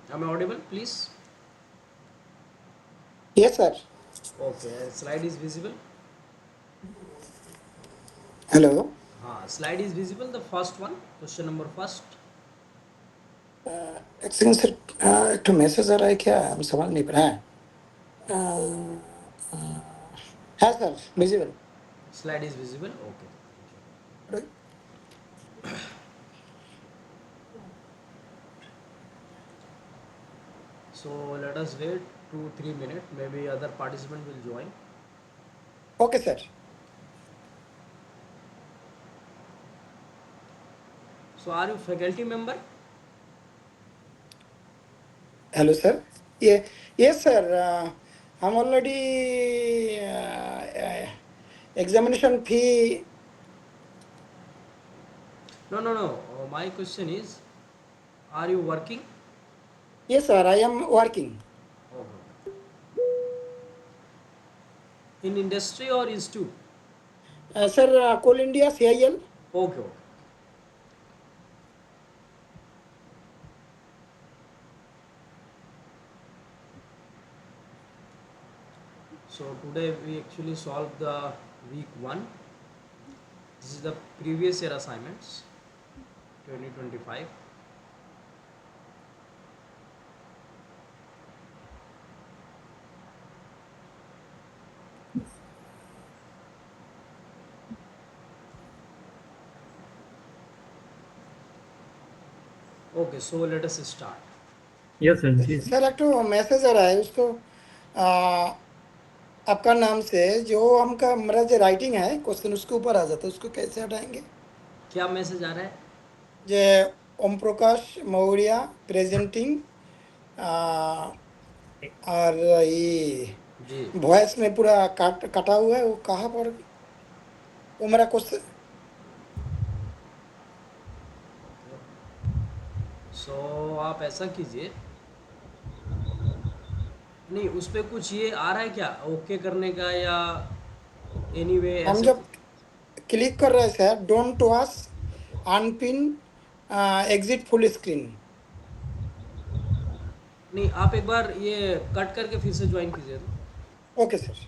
Am I audible, please? Yes, sir. Okay, slide is visible. Hello. Slide is visible. The first one, question number first. Actually sir एक तो message आ रहा है क्या हम समझ नहीं पा रहे हैं हाँ sir visible Slide is visible. Okay. So let us wait 2-3 minutes. Maybe other participant will join. Okay sir So are you faculty member? Hello sir ये यस सर हम already examination fee No, no, no. My question is, are you working? Yes sir I am working Okay. In industry or institute? Sir coal India CIL Okay, okay. So today we actually solved the week 1. This is the previous year assignments 2025. Okay, so let us start. Yes, sir. Please. Sir एक तो message आ रहा है उसको आपका नाम से जो हमका हमारा जो राइटिंग है क्वेश्चन उसके ऊपर आ जाता है उसको कैसे हटाएंगे क्या मैसेज आ रहा है? जय ओम प्रकाश मौर्य प्रेजेंटिंग और ये जी. वॉइस में पूरा कटा हुआ है वो कहाँ पर वो मेरा क्वेश्चन सो आप ऐसा कीजिए, नहीं उस पर कुछ ये आ रहा है क्या ओके करने का या एनीवे हम ऐसे जब क्लिक कर रहे हैं sir don't watch unpin exit full screen नहीं, आप एक बार ये कट करके फिर से ज्वाइन कीजिए तो. Okay sir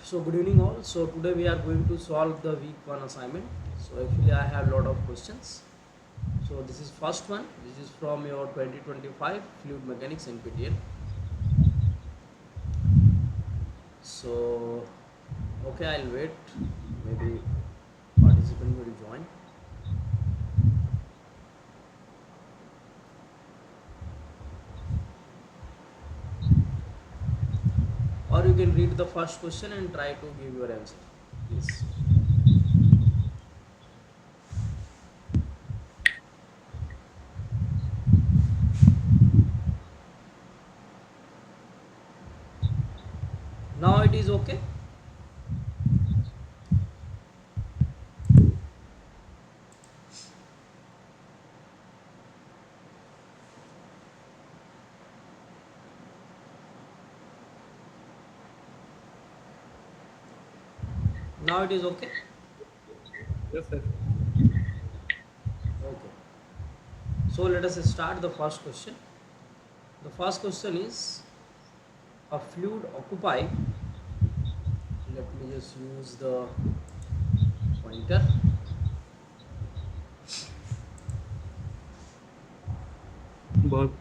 So good evening all. So today we are going to solve the week 1 assignment. So actually I have lot of questions. So this is first one. This is from your 2025 fluid mechanics NPTEL. So okay, I'll wait. Maybe participant will join. Or you can read the first question and try to give your answer. Please. Now it is okay. Now it is okay. Yes, sir. Okay. So let us start the first question. The first question is a fluid occupy. Let me just use the pointer.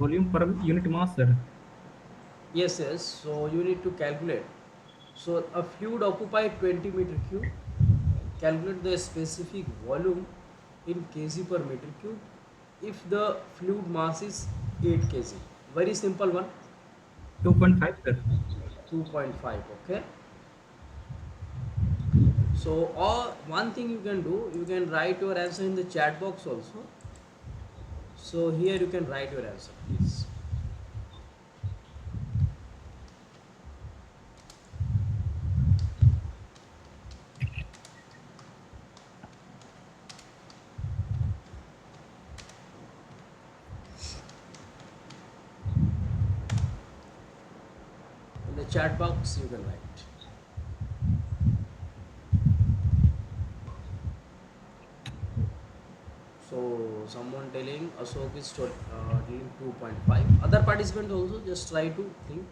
Volume per unit mass, sir. Yes, yes. So you need to calculate. So a fluid occupy 20 meter cube. Calculate the specific volume in kg per meter cube if the fluid mass is 8 kg. Very simple one. 2.5, sir. 2.5. Okay. So or one thing you can do, you can write your answer in the chat box also. So here you can write your answer, please. chat box you can write. So someone telling Ashok is telling 2.5. Other participants also just try to think,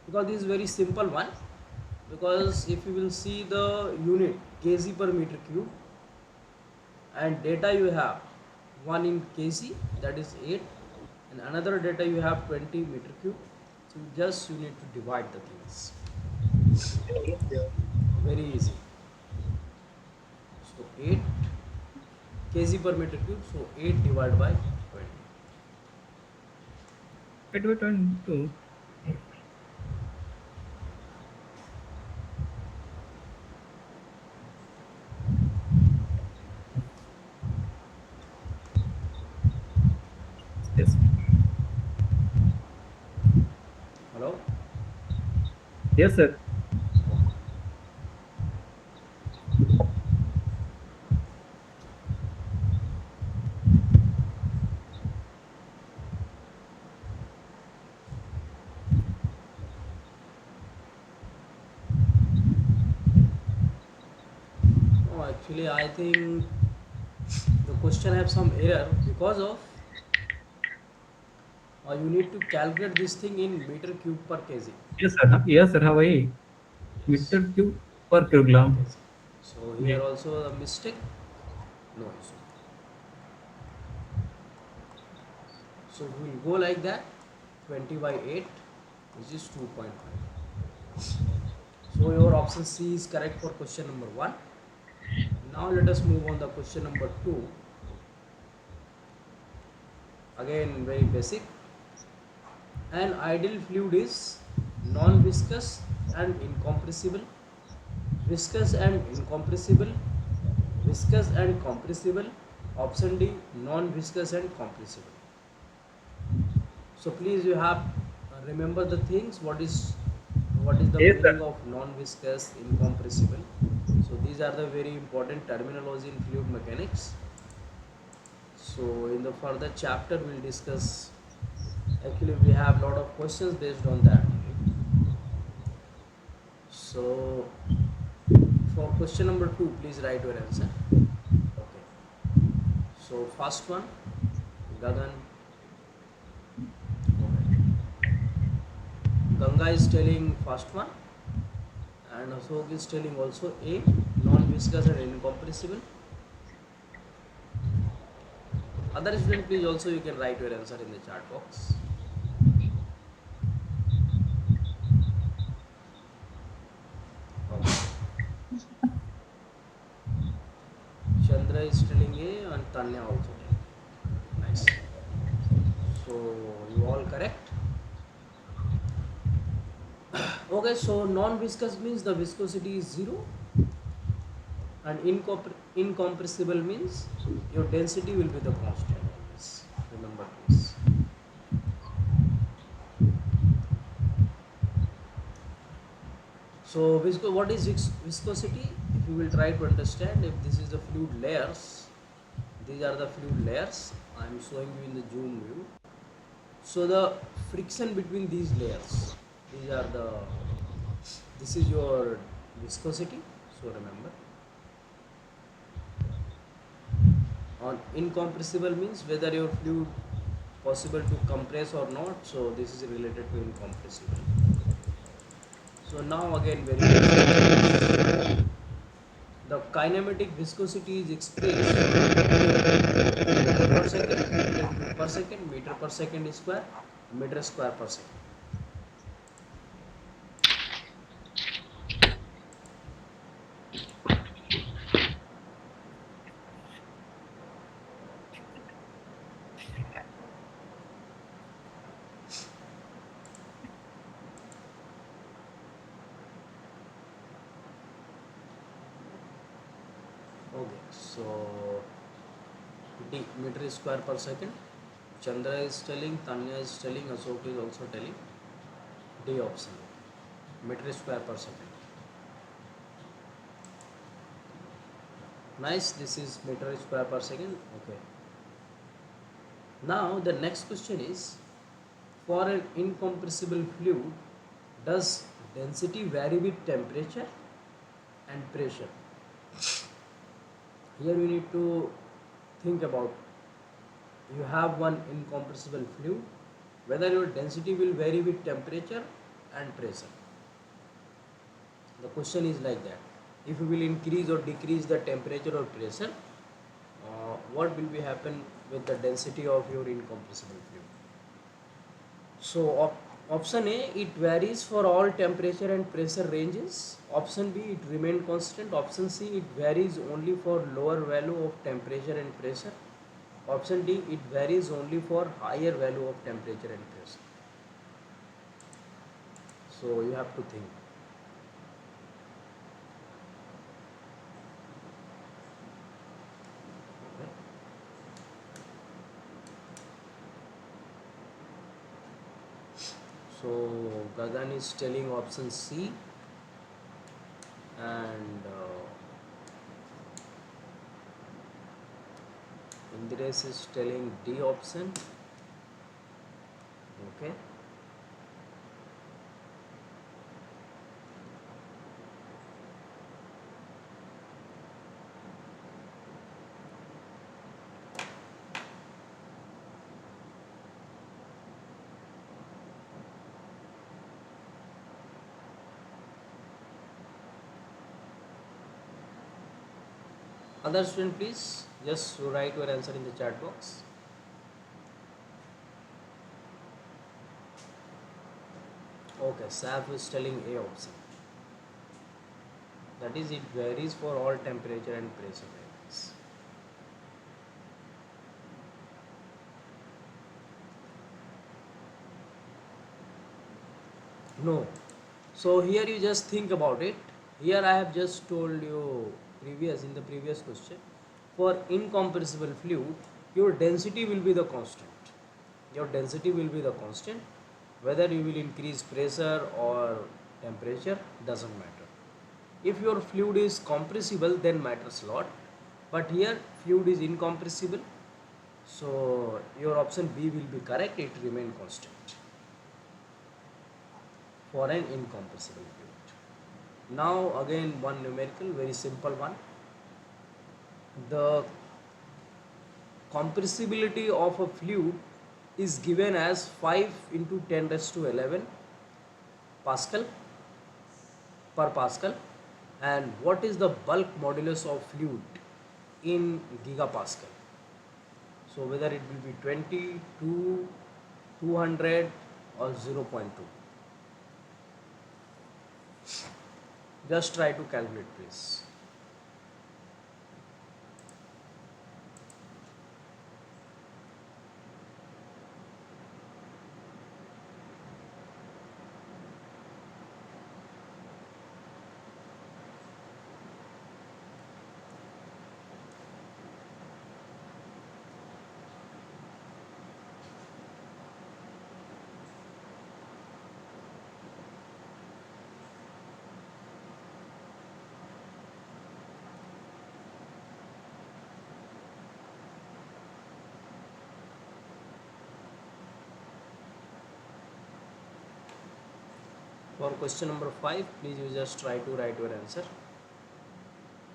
because this is very simple one. Because if you will see the unit kg per meter cube, and data you have 1 in kg, that is 8, and another data you have 20 meter cube, so just you need to divide the things, very easy. So 8 kg per meter cube, so 8 divided by 20. Wait, 22. Yes. Hello. Yes, sir. Oh, actually I think the question have some error, because of you need to calculate this thing in meter cube per kg. Yes, sir. Yes, sir. How I Yes, meter cube per kilogram. kg. So here Okay. also a mistake, no issue. So we will go like that, 20 by 8, which is 2.5. So your option C is correct for question number 1. Now let us move on the question number 2. Again very basic. An ideal fluid is non-viscous and incompressible, viscous and incompressible, viscous and compressible. Option D, non-viscous and compressible. So please you have remember the things. What is the Yes, meaning sir. of non-viscous, incompressible? So these are the very important terminology in fluid mechanics. So in the further chapter we'll discuss. Actually, we have lot of questions based on that. So for question number 2, please write your answer. Okay. So first one, Gagan. Okay. Ganga is telling first one, and Ashok is telling also A, non-viscous and incompressible. Other student, please also you can write your answer in the chat box. Okay. Chandra is telling A and Tanya also telling. Nice. So you all correct. Okay, so non-viscous means the viscosity is 0, and incompressible means your density will be the constant always. Remember this. So what is viscosity? If you will try to understand, if this is the fluid layers, these are the fluid layers. I am showing you in the zoom view. So the friction between these layers, these are the, this is your viscosity. So remember, on incompressible means whether your fluid possible to compress or not. So this is related to incompressible. So now again very basic. The kinematic viscosity is expressed in meter per second, meter cube per second, meter per second square, meter square per second. Okay, so D, meter square per second. Chandra is telling, Tanya is telling, Ashok is also telling. D option, meter square per second. Nice, this is meter square per second. Okay. Now the next question is, for an incompressible fluid, Does density vary with temperature and pressure? Here we need to think about, you have one incompressible fluid, whether your density will vary with temperature and pressure. The question is like that. If you will increase or decrease the temperature or pressure, what will be happen with the density of your incompressible fluid? So option A, it varies for all temperature and pressure ranges. Option B, it remain constant. Option C, it varies only for lower value of temperature and pressure. Option D, it varies only for higher value of temperature and pressure. So you have to think. Okay. So Gagan is telling option C, and Indiresh is telling D option. Okay. Other student, please just write your answer in the chat box. Okay, Saf is telling A option. That is, it varies for all temperature and pressure ranges. No. So here you just think about it. Here I have just told you in the previous question. For incompressible fluid, your density will be the constant. Your density will be the constant. Whether you will increase pressure or temperature doesn't matter. If your fluid is compressible, then matters a lot. But here fluid is incompressible, so your option B will be correct. It remain constant for an incompressible fluid. Now again one numerical, very simple one. The compressibility of a fluid is given as 5 into 10 raised to 11 Pascal per Pascal, and what is the bulk modulus of fluid in gigapascal? So whether it will be 20, 2, 200 or 0.2. Just try to calculate please. For question number 5, please you just try to write your answer.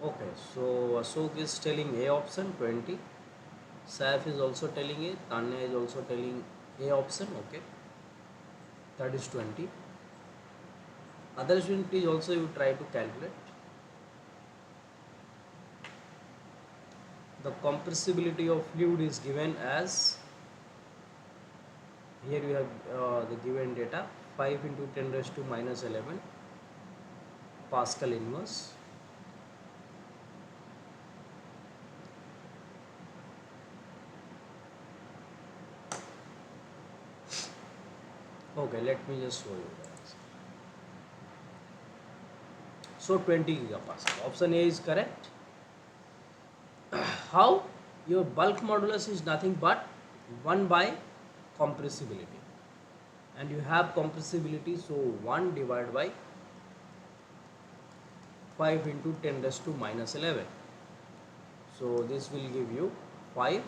Okay, so Ashok is telling A option 20. Saif is also telling A. Tanya is also telling A option. Okay, that is 20. Other student, please also you try to calculate. The compressibility of fluid is given as, here you have the given data, 5 into 10 raised to minus 11 Pascal inverse. Okay, let me just show you that. So 20 gigapascal. Option A is correct. How? Your bulk modulus is nothing but 1 by compressibility. And you have compressibility, so 1 divided by 5 into 10 raised to minus 11. So this will give you 5,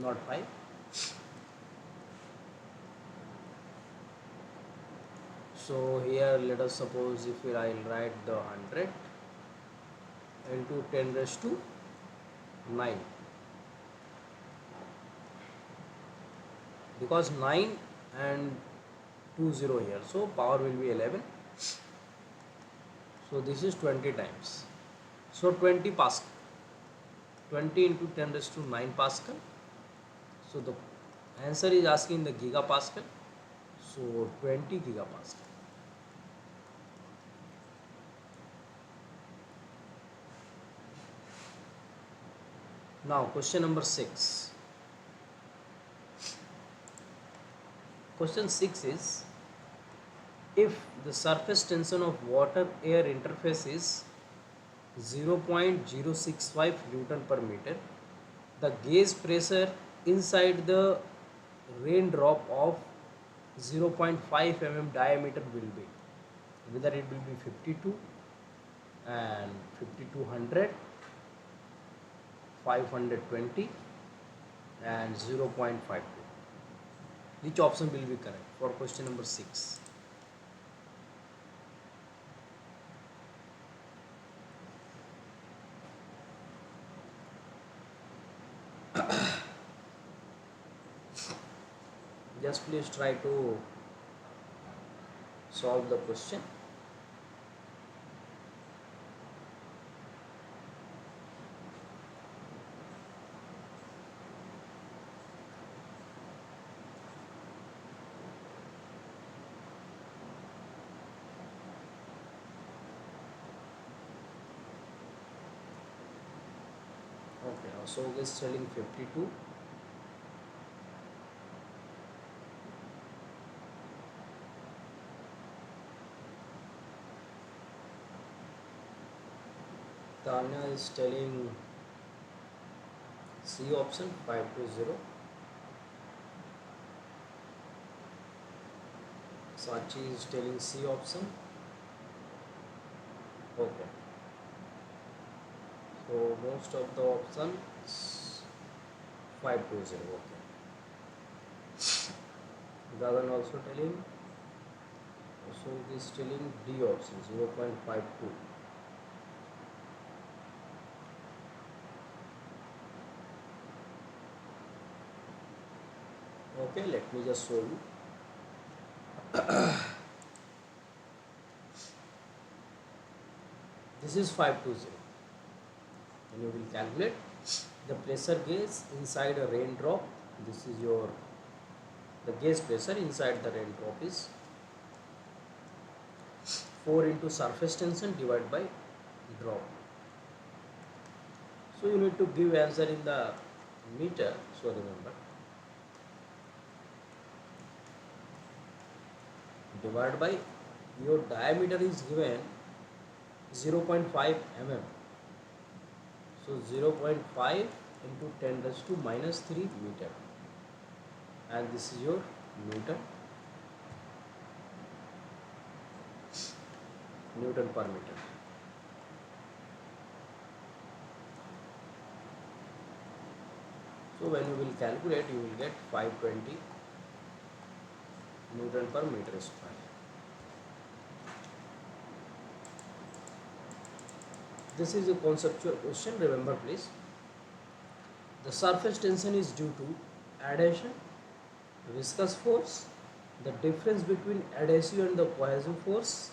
not 5. So here let us suppose if I'll write the 100 into 10 raised to 9, because 9 and 20 here, so power will be 11. So this is 20 times, so 20 pascal, 20 into 10 raised to 9 pascal. So the answer is asking the gigapascal, so 20 gigapascal. Now question number 6. Question 6 is, if the surface tension of water air interface is 0.065 Newton per meter, the gauge pressure inside the raindrop of 0.5 mm diameter will be, whether it will be 52 and 5200, 520 and 0.52. Which option will be correct for question number 6? Just please try to solve the question. Okay, now so is telling 52. Tanya is telling C option 520. Sachi is telling C option. Okay. So most of the options 520. Okay. Gagan also telling. So is telling D option 0.52. Okay, let me just show you. This is 520. And you will calculate the pressure gauge inside a raindrop. This is your, the gauge pressure inside the raindrop is 4 into surface tension divided by drop. So you need to give answer in the meter. So remember, divided by your diameter is given 0.5 mm. So 0.5 into 10 raised to minus 3 meter, and this is your Newton per meter. So when you will calculate, you will get 520 Newton per meter square. This is a conceptual question, remember please. The surface tension is due to adhesion, viscous force, the difference between adhesive and the cohesive force,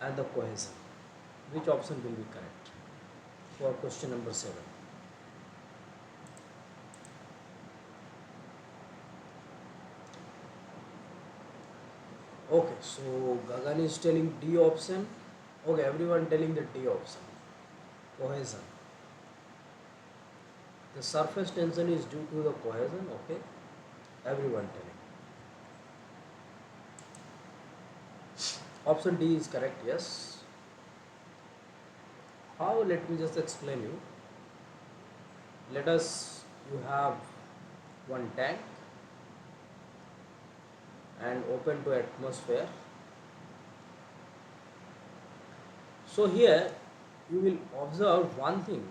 and the cohesion. Which option will be correct for question number 7? Okay, so Gagan is telling D option. Okay, everyone telling the D option. Cohesion. The surface tension is due to the cohesion. Okay, everyone telling. Option D is correct. Yes. How? Let me just explain you. Let us, you have one tank and open to atmosphere. So here you will observe one thing.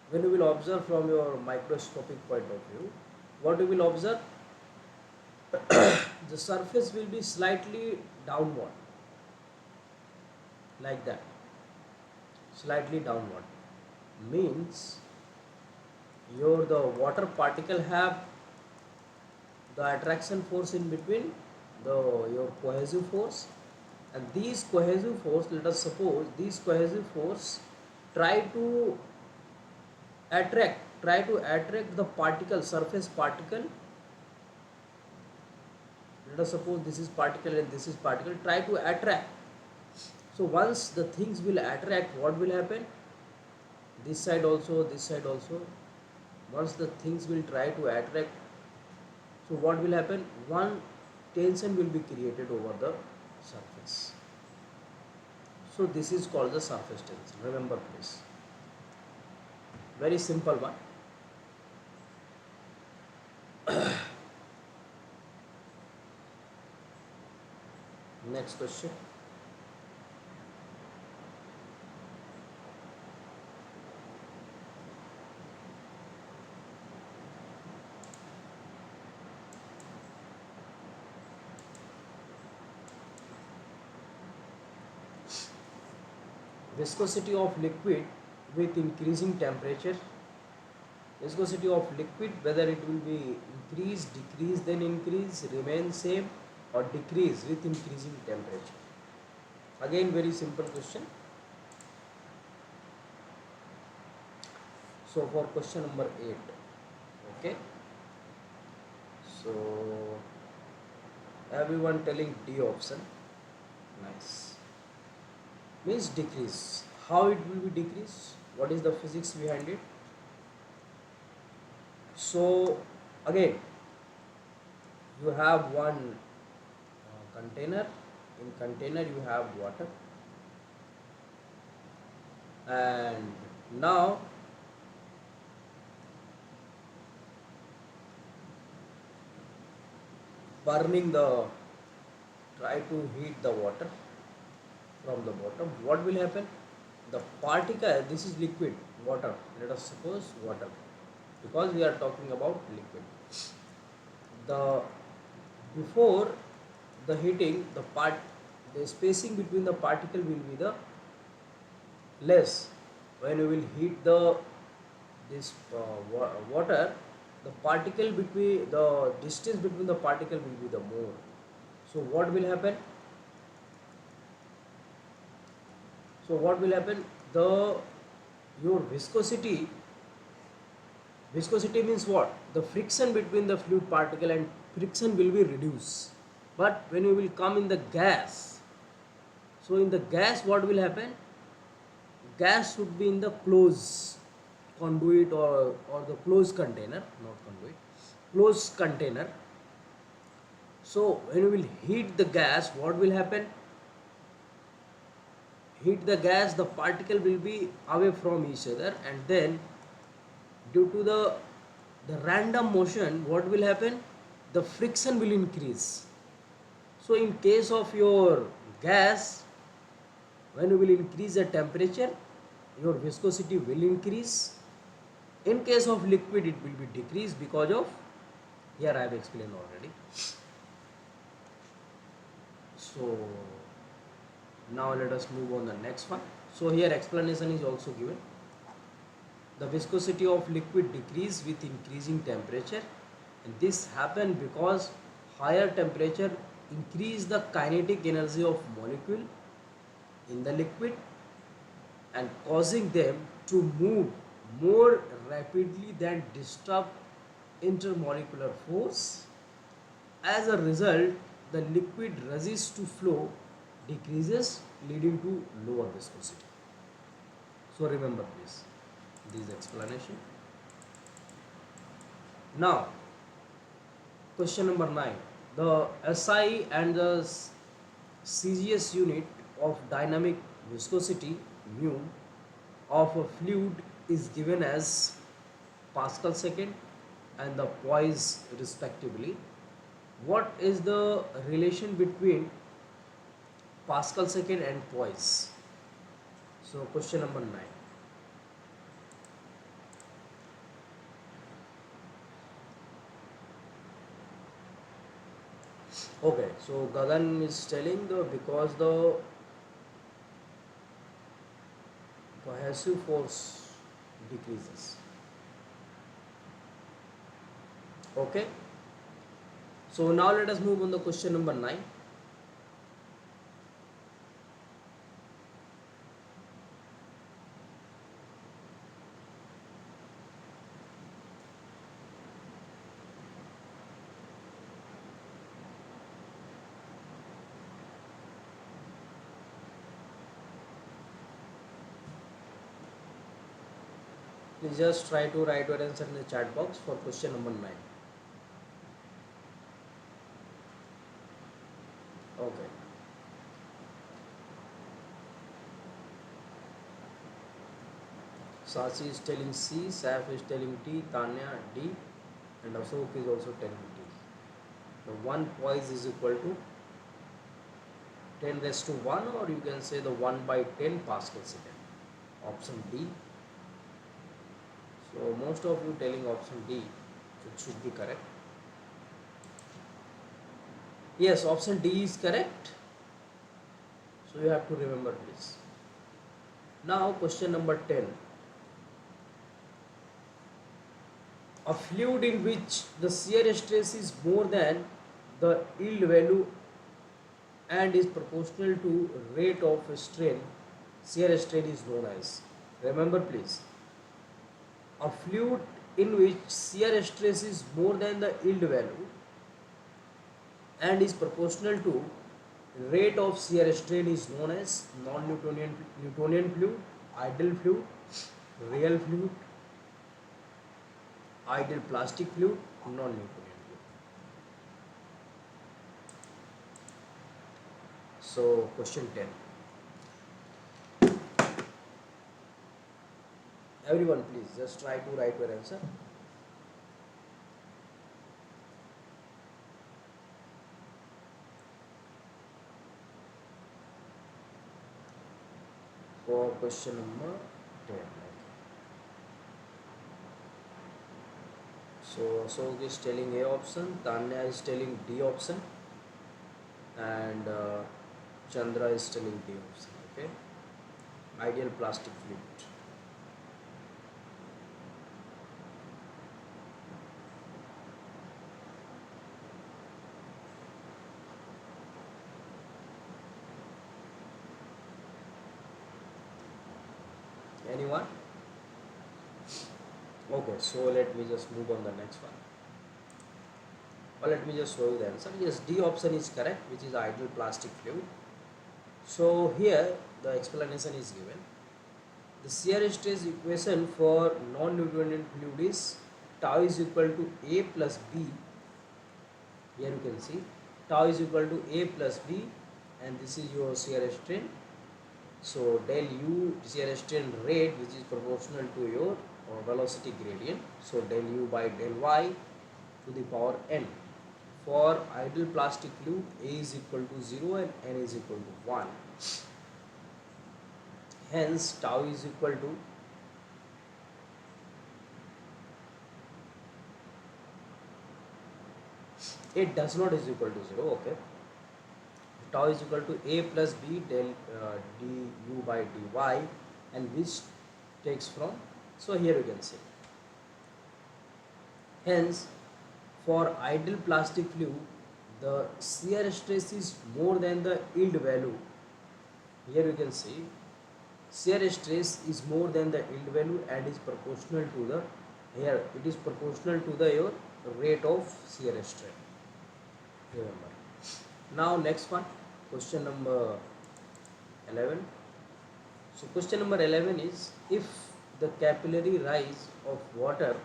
When you will observe from your microscopic point of view, what you will observe? the surface will be slightly downward, like that. Slightly downward means your the water particle have the attraction force in between the your cohesive force, and these cohesive force, let us suppose these cohesive force try to try to attract the particle, surface particle. Let us suppose this is particle and this is particle, try to attract. So once the things will attract, what will happen, this side also, this side also, once the things will try to attract, so what will happen, one tension will be created over the surface. So this is called the surface tension, remember please, very simple one. Next question. Viscosity of liquid with increasing temperature. Viscosity of liquid, whether it will be increase, decrease, then increase, remain same, or decrease with increasing temperature. Again very simple question. So for question number 8, okay, so everyone telling D option, nice, means decrease. How it will be decrease, what is the physics behind it? So again, you have one container, in container you have water, and now burning the, try to heat the water from the bottom, what will happen, the particle, this is liquid water, let us suppose water, because we are talking about liquid, the before the heating, the spacing between the particle will be the less. When you will heat the this water, the particle between, the distance between the particle will be the more. So what will happen, the your viscosity means what, the friction between the fluid particle and friction will be reduced. But when you will come in the gas, so in the gas what will happen, gas should be in the closed conduit, or the closed container, not conduit, closed container. So when you will heat the gas, what will happen, heat the gas, the particle will be away from each other, and then due to the random motion, what will happen, the friction will increase. So in case of your gas, when you will increase the temperature, your viscosity will increase. In case of liquid, it will be decreased because of, here I have explained already. So now let us move on the next one. So here explanation is also given. The viscosity of liquid decrease with increasing temperature, and this happen because higher temperature increase the kinetic energy of molecule in the liquid and causing them to move more rapidly than disturb intermolecular force. As a result, the liquid resist to flow decreases, leading to lower viscosity. So remember this explanation. Now question number 9, the SI and the CGS unit of dynamic viscosity mu of a fluid is given as Pascal second and the poise respectively. What is the relation between Pascal second and poise? So question number 9. Okay, so Gagan is telling the because the cohesive force decreases. Okay, so now let us move on the question number 9. Please just try to write your answer in the chat box for question number 9. Okay. Sachi is telling C, Saf is telling T, Tanya D, and Ashok is also telling D. The one poise is equal to 10 raised to 1, or you can say the 1 by 10 Pascal second. Option D. So most of you telling option D, it should be correct. Yes, option D is correct. So you have to remember this. Now question number 10. A fluid in which the shear stress is more than the yield value and is proportional to rate of strain, shear strain is known as. Remember please, a fluid in which shear stress is more than the yield value and is proportional to rate of shear strain is known as non-Newtonian fluid, ideal fluid, real fluid, ideal plastic fluid, non-Newtonian fluid. So question 10. Everyone please just try to write your answer. For question number 10. So Ashok is telling A option, Tanya is telling D option, and Chandra is telling D option. Okay. Ideal plastic fluid. Anyone? Okay, so let me just move on the next one. Or let me just show you the answer. Yes, D option is correct, which is ideal plastic fluid. So here the explanation is given. The shear stress equation for non-Newtonian fluid is tau is equal to A plus B. Here you can see tau is equal to A plus B, and this is your shear strain. So del U shear strain rate, which is proportional to your velocity gradient. So del U by del Y to the power n. For ideal plastic fluid, A is equal to 0 and n is equal to 1. Hence tau is equal to it does not is equal to 0. Okay, tau is equal to A plus B del du by dy, and which takes from, so here you can see. Hence for ideal plastic fluid, the shear stress is more than the yield value. Here you can see shear stress is more than the yield value and is proportional to the, here it is proportional to the your rate of shear strain. Remember. Now next one, question number 11. So question number 11 is, if the capillary rise of water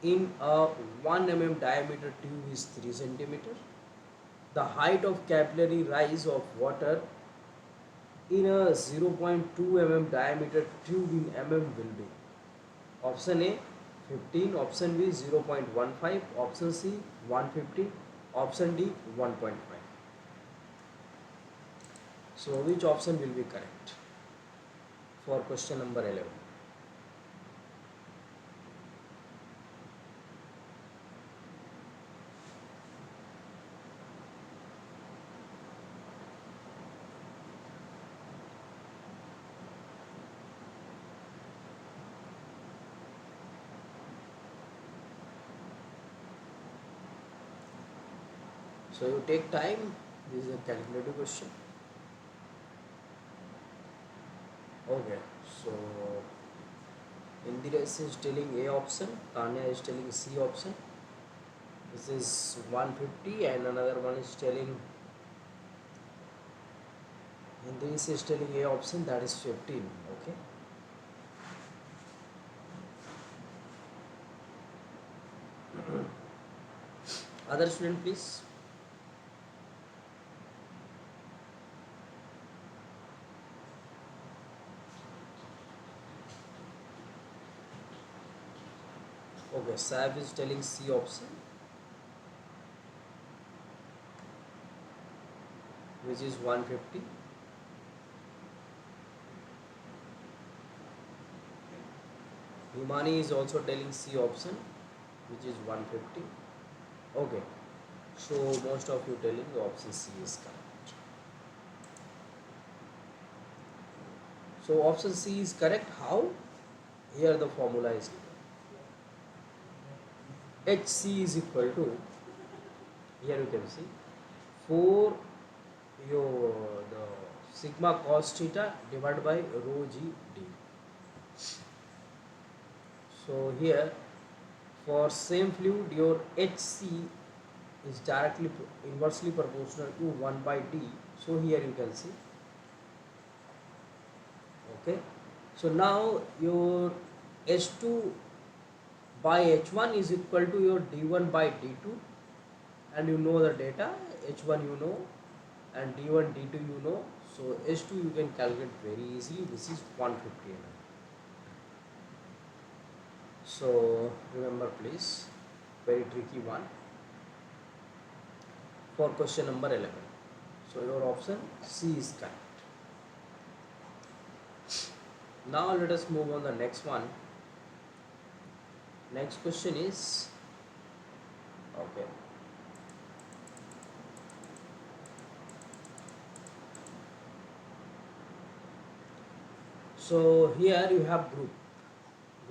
in a 1 mm diameter tube is 3 centimeter, the height of capillary rise of water in a 0.2 mm diameter tube in mm will be. Option A 15, option B 0.15, option C 150, option D 1.5. So which option will be correct for question number 11? So you take time. This is a calculated question. Okay. So Indira is telling A option, Tanya is telling C option. This is 150 and another one is telling, Indira is telling A option, that is 15. Okay. Other student please. Okay, Saab is telling C option, which is 150. Himani is also telling C option, which is 150. Okay, so most of you telling the option C is correct. So option C is correct. How? Here the formula is given. HC is equal to, here you can see, 4 your the sigma cos theta divided by rho g d. So here for same fluid your HC is directly inversely proportional to 1 by d. So here you can see. Okay, so now your H2 by H1 is equal to your D1 by D2, and you know the data. H1 you know and D1 D2 you know, so H2 you can calculate very easily. This is 150 mm. So remember please, very tricky one for question number 11. So your option C is correct. Now let us move on the next one. Next question is, okay, so here you have group.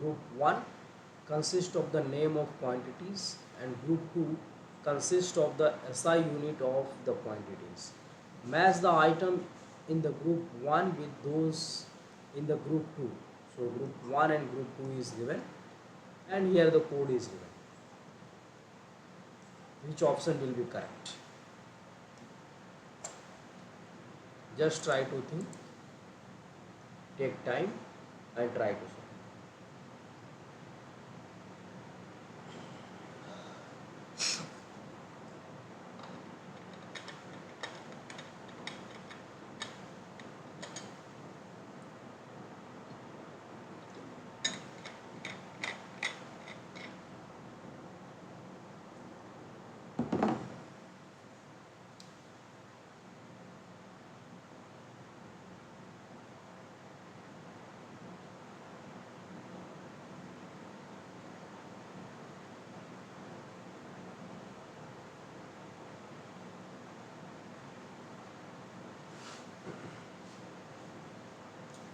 Group 1 consists of the name of quantities and group 2 consists of the SI unit of the quantities. Match the item in the group 1 with those in the group 2. So group 1 and group 2 is given, and here the code is given. Which option will be correct? Just try to think, take time and try to solve.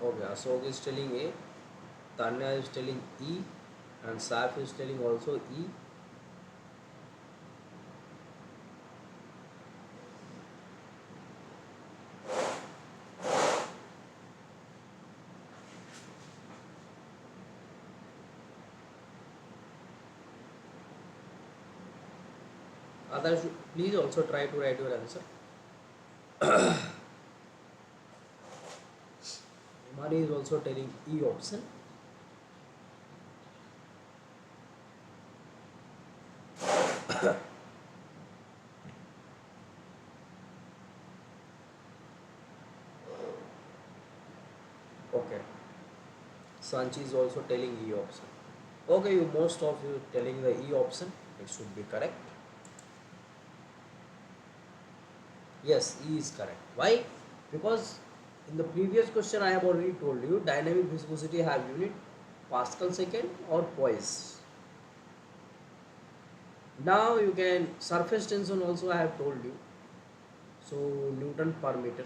Okay, Ashok is telling A, Tanya is telling E, and Saif is telling also E. Others, please also try to write your answer. Mani is also telling E option. Okay. Sanchi is also telling E option. Okay, you most of you telling the E option. It should be correct. Yes, E is correct. Why? Because in the previous question I have already told you dynamic viscosity have unit Pascal second or poise. Now you can surface tension also I have told you. So Newton per meter.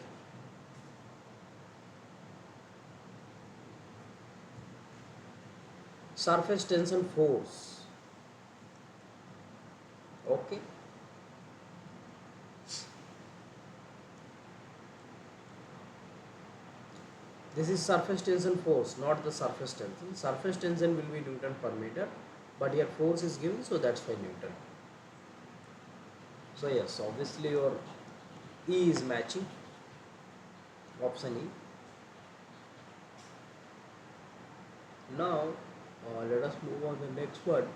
Surface tension force. Okay. This is surface tension force, not the surface tension. Surface tension will be Newton per meter, but here force is given, so that's why Newton. So yes, obviously your E is matching, option E. Now let us move on to the next one.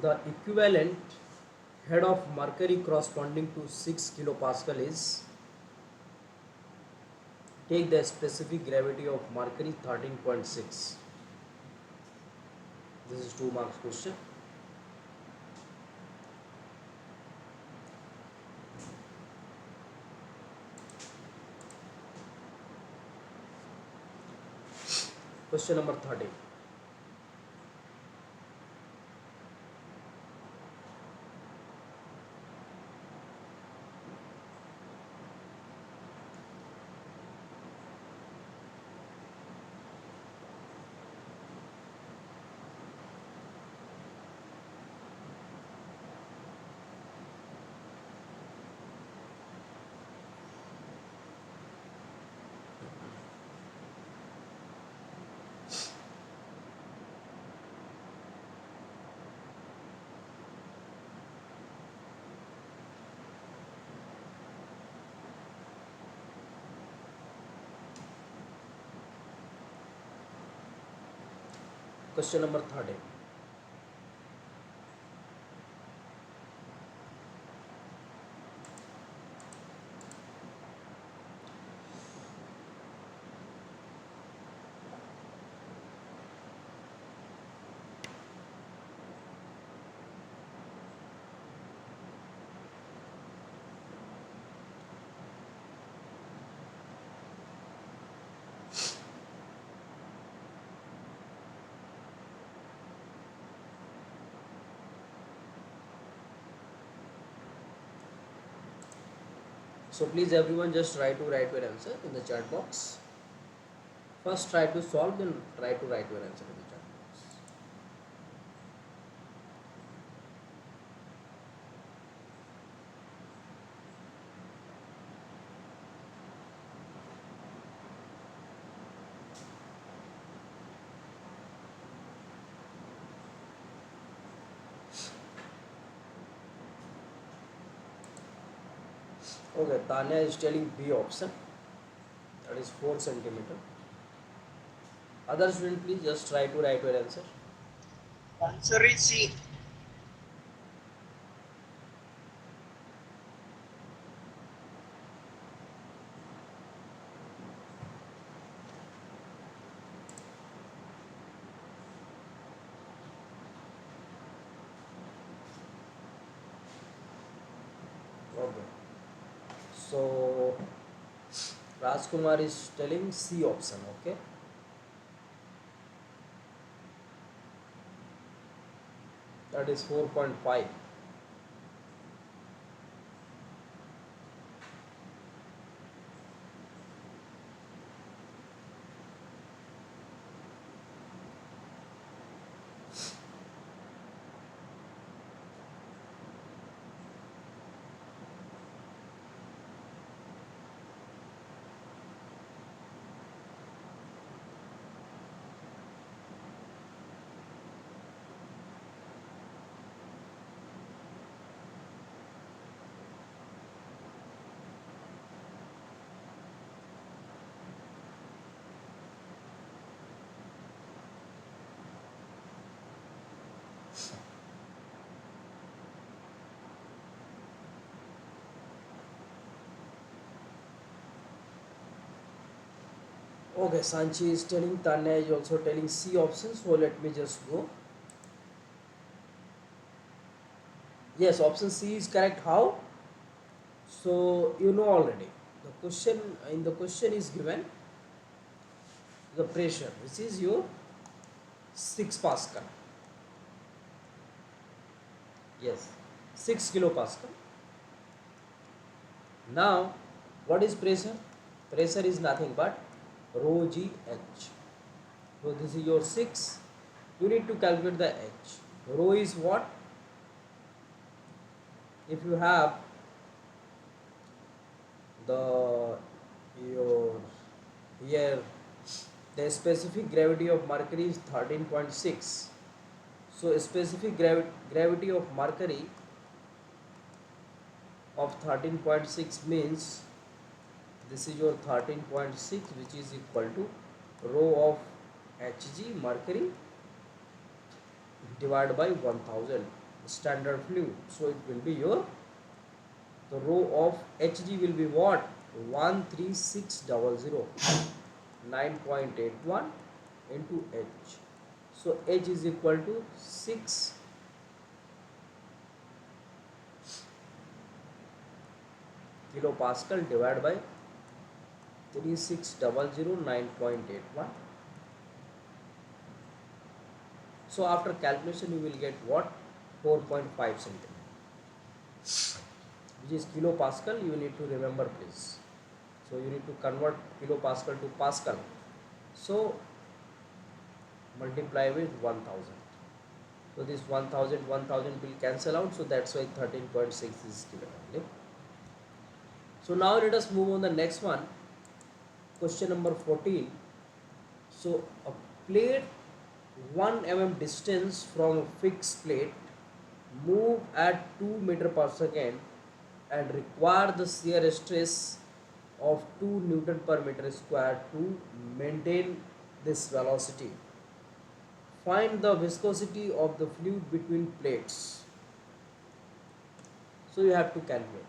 The equivalent head of mercury corresponding to 6 kilopascal is, take the specific gravity of mercury 13.6. This is 2 marks question. Question number 13. Question number 13. So please everyone just try to write your answer in the chat box. First try to solve, then try to write your answer in the chat box. Okay, Tanya is telling B option, that is 4 centimeter. Other student please just try to write your answer. Answer is C. Okay. So Rajkumar is telling C option, okay. That is 4.5. Okay, Sanchi is telling, Tanya is also telling C option, so let me just go. Yes, option C is correct. How? So you know already. The question, in the question is given the pressure, which is your 6 Pascal. Yes, 6 kilopascal. Now, what is pressure? Pressure is nothing but rho g h. So this is your 6. You need to calculate the h. Rho is what? If you have the your here the specific gravity of Mercury is 13.6. So specific gravity of Mercury of 13.6 means this is your 13.6, which is equal to rho of Hg Mercury divided by 1000 standard fluid. So it will be your, the rho of Hg will be what? 13600 9.81 into H. So H is equal to 6 kilopascal divided by 3600 9.81. So after calculation you will get what? 4.5 centimeter, which is kilopascal. You need to remember, please. So you need to convert kilopascal to pascal. So multiply with 1000. So this 1000 will cancel out. So that's why 13.6 is given only. So now let us move on the next one. Question number 14. So a plate 1 mm distance from a fixed plate move at 2 meter per second and require the shear stress of 2 Newton per meter square to maintain this velocity. Find the viscosity of the fluid between plates. So you have to calculate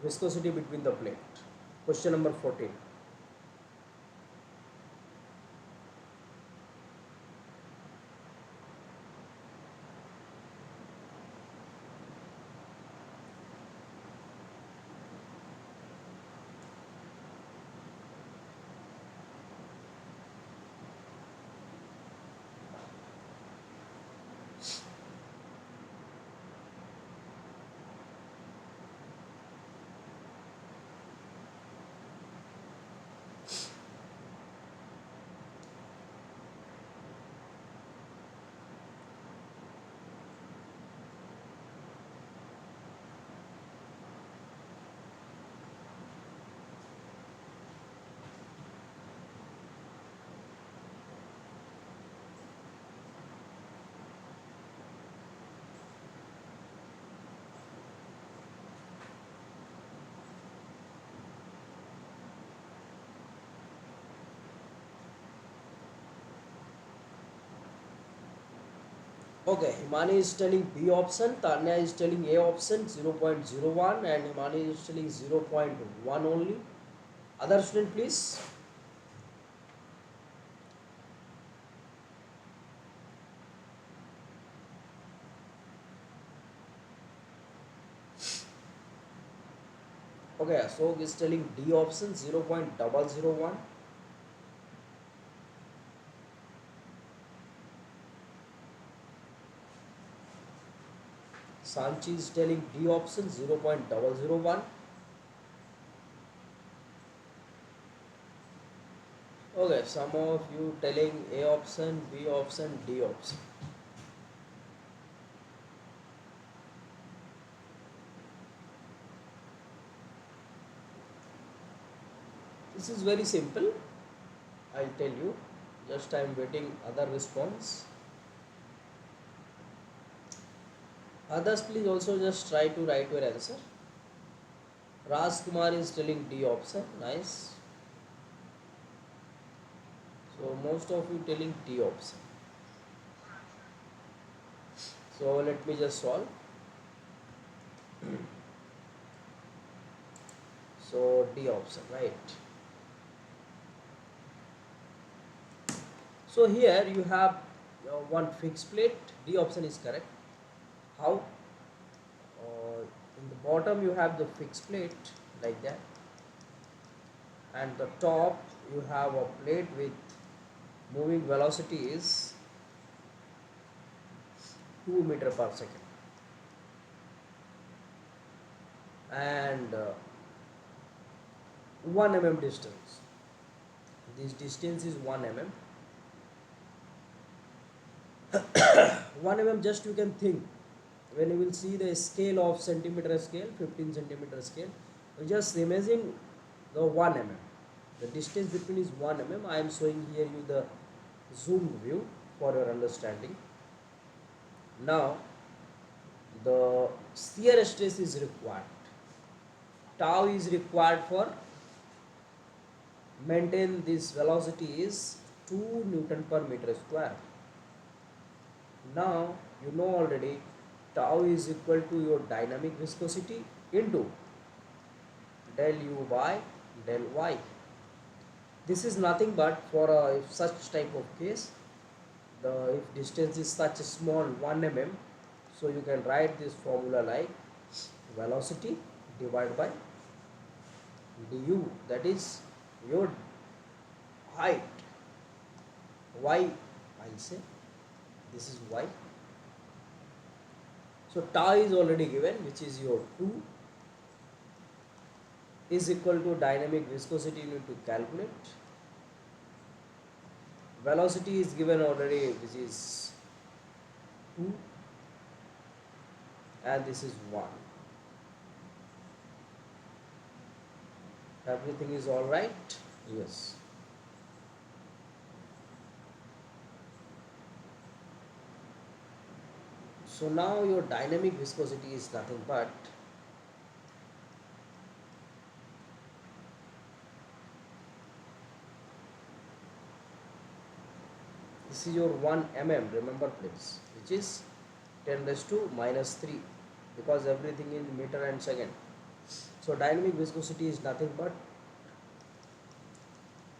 viscosity between the plate. Question number 14. Okay, Himani is telling B option, Tanya is telling A option 0.01, and Himani is telling 0.1 only. Other student, please. Okay, Ashok is telling D option 0.001. Sanchi is telling D option 0.001. Okay, some of you telling A option, B option, D option. This is very simple. I'll tell you. Just I am waiting other response. Others, please also just try to write your answer. Raj Kumar is telling D option. Nice. So most of you telling D option. So let me just solve. So D option, right? So here you have one fixed plate. D option is correct. How? In the bottom you have the fixed plate like that, and the top you have a plate with moving velocity is 2 meter per second, and 1 mm distance. This distance is 1 mm. 1 mm, just you can think when you will see the scale of centimeter scale, 15 centimeter scale, you just imagine the 1 mm. The distance between is 1 mm. I am showing here you the zoomed view for your understanding. Now the shear stress is required. Tau is required for maintain this velocity is 2 Newton per meter square. Now you know already tau is equal to your dynamic viscosity into del u by del y. This is nothing but for if such type of case, the if distance is such a small 1 mm, so you can write this formula like velocity divided by du, that is your height, y, I'll say this is y. So tau is already given, which is your 2 is equal to dynamic viscosity. You need to calculate. Velocity is given already, which is 2, and this is 1. Everything is all right? Yes. So now your dynamic viscosity is nothing but this is your 1 mm, remember please, which is 10 raised to minus 3, because everything in meter and second. So dynamic viscosity is nothing but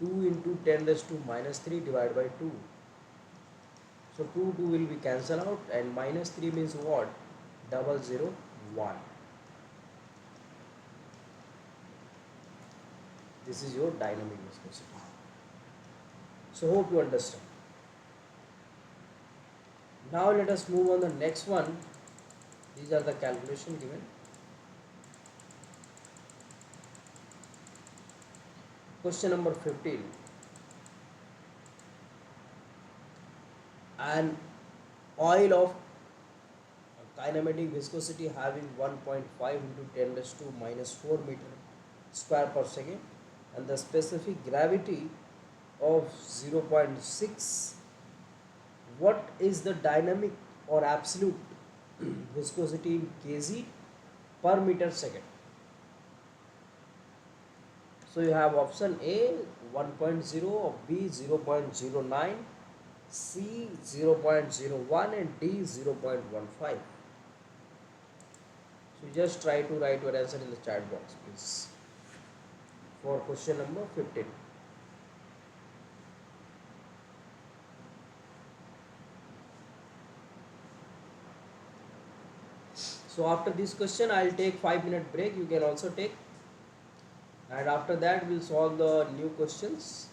2 into 10 raised to minus 3 divided by 2. So 2 will be cancelled out, and minus 3 means what? 001. This is your dynamic viscosity. So hope you understand. Now let us move on the next one. These are the calculation given. Question number 15. An oil of kinematic viscosity having 1.5 into 10 raised to minus 4 meter square per second, and the specific gravity of 0.6. What is the dynamic or absolute viscosity in kg per meter second? So you have option A 1.0, B 0.09, C 0.01, and D 0.15. So you just try to write your answer in the chat box, please, for question number 15. So after this question, I'll take 5-minute break. You can also take, and after that we'll solve the new questions.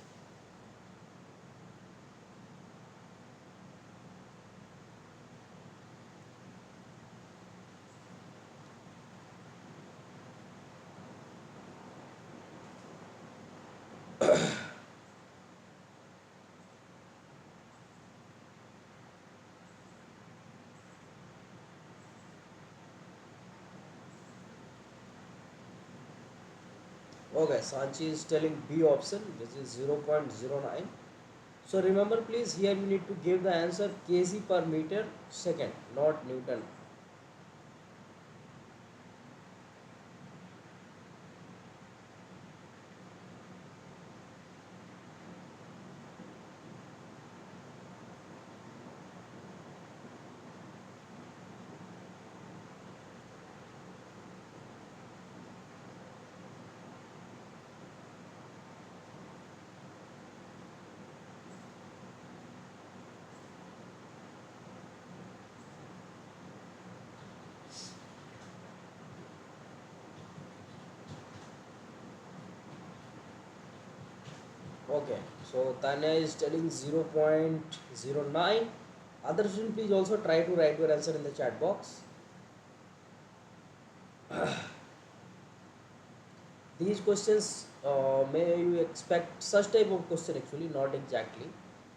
Okay, Sanchi is telling B option, which is 0.09. So remember please, here you need to give the answer kg per meter second, not Newton. Okay, so Tanya is telling 0.09. Other student, please also try to write your answer in the chat box. These questions, may you expect such type of question, actually not exactly.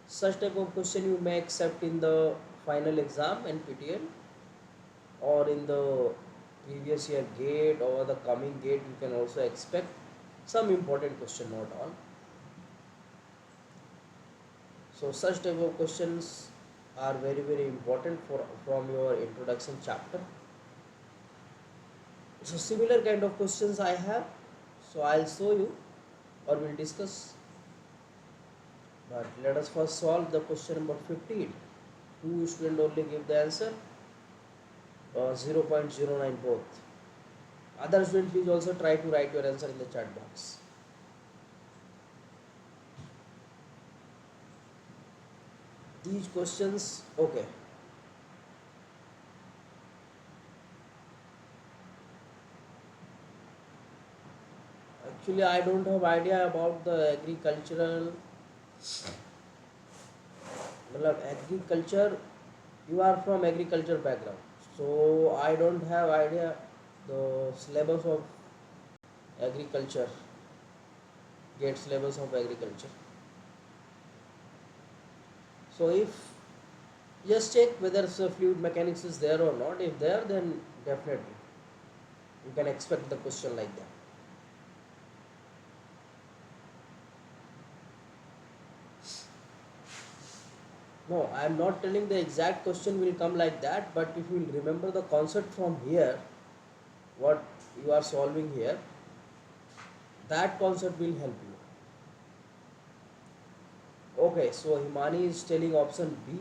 Such type of question you may accept in the final exam and PTL. or in the previous year gate or the coming gate you can also expect some important question, not all. So such type of questions are very very important for from your introduction chapter. So similar kind of questions I have, so I'll show you or we'll discuss. But let us first solve the question number 15. Two students only give the answer, 0.09 both. Other student please also try to write your answer in the chat box. These questions, okay. Actually, I don't have idea about the agricultural, मतलब agriculture. You are from agriculture background, so I don't have idea the syllabus of agriculture, get syllabus of agriculture. So if just check whether the fluid mechanics is there or not. If there, then definitely you can expect the question like that. No, I am not telling the exact question will come like that, but if you will remember the concept from here, what you are solving here, that concept will help you. Okay, so Himani is telling option B,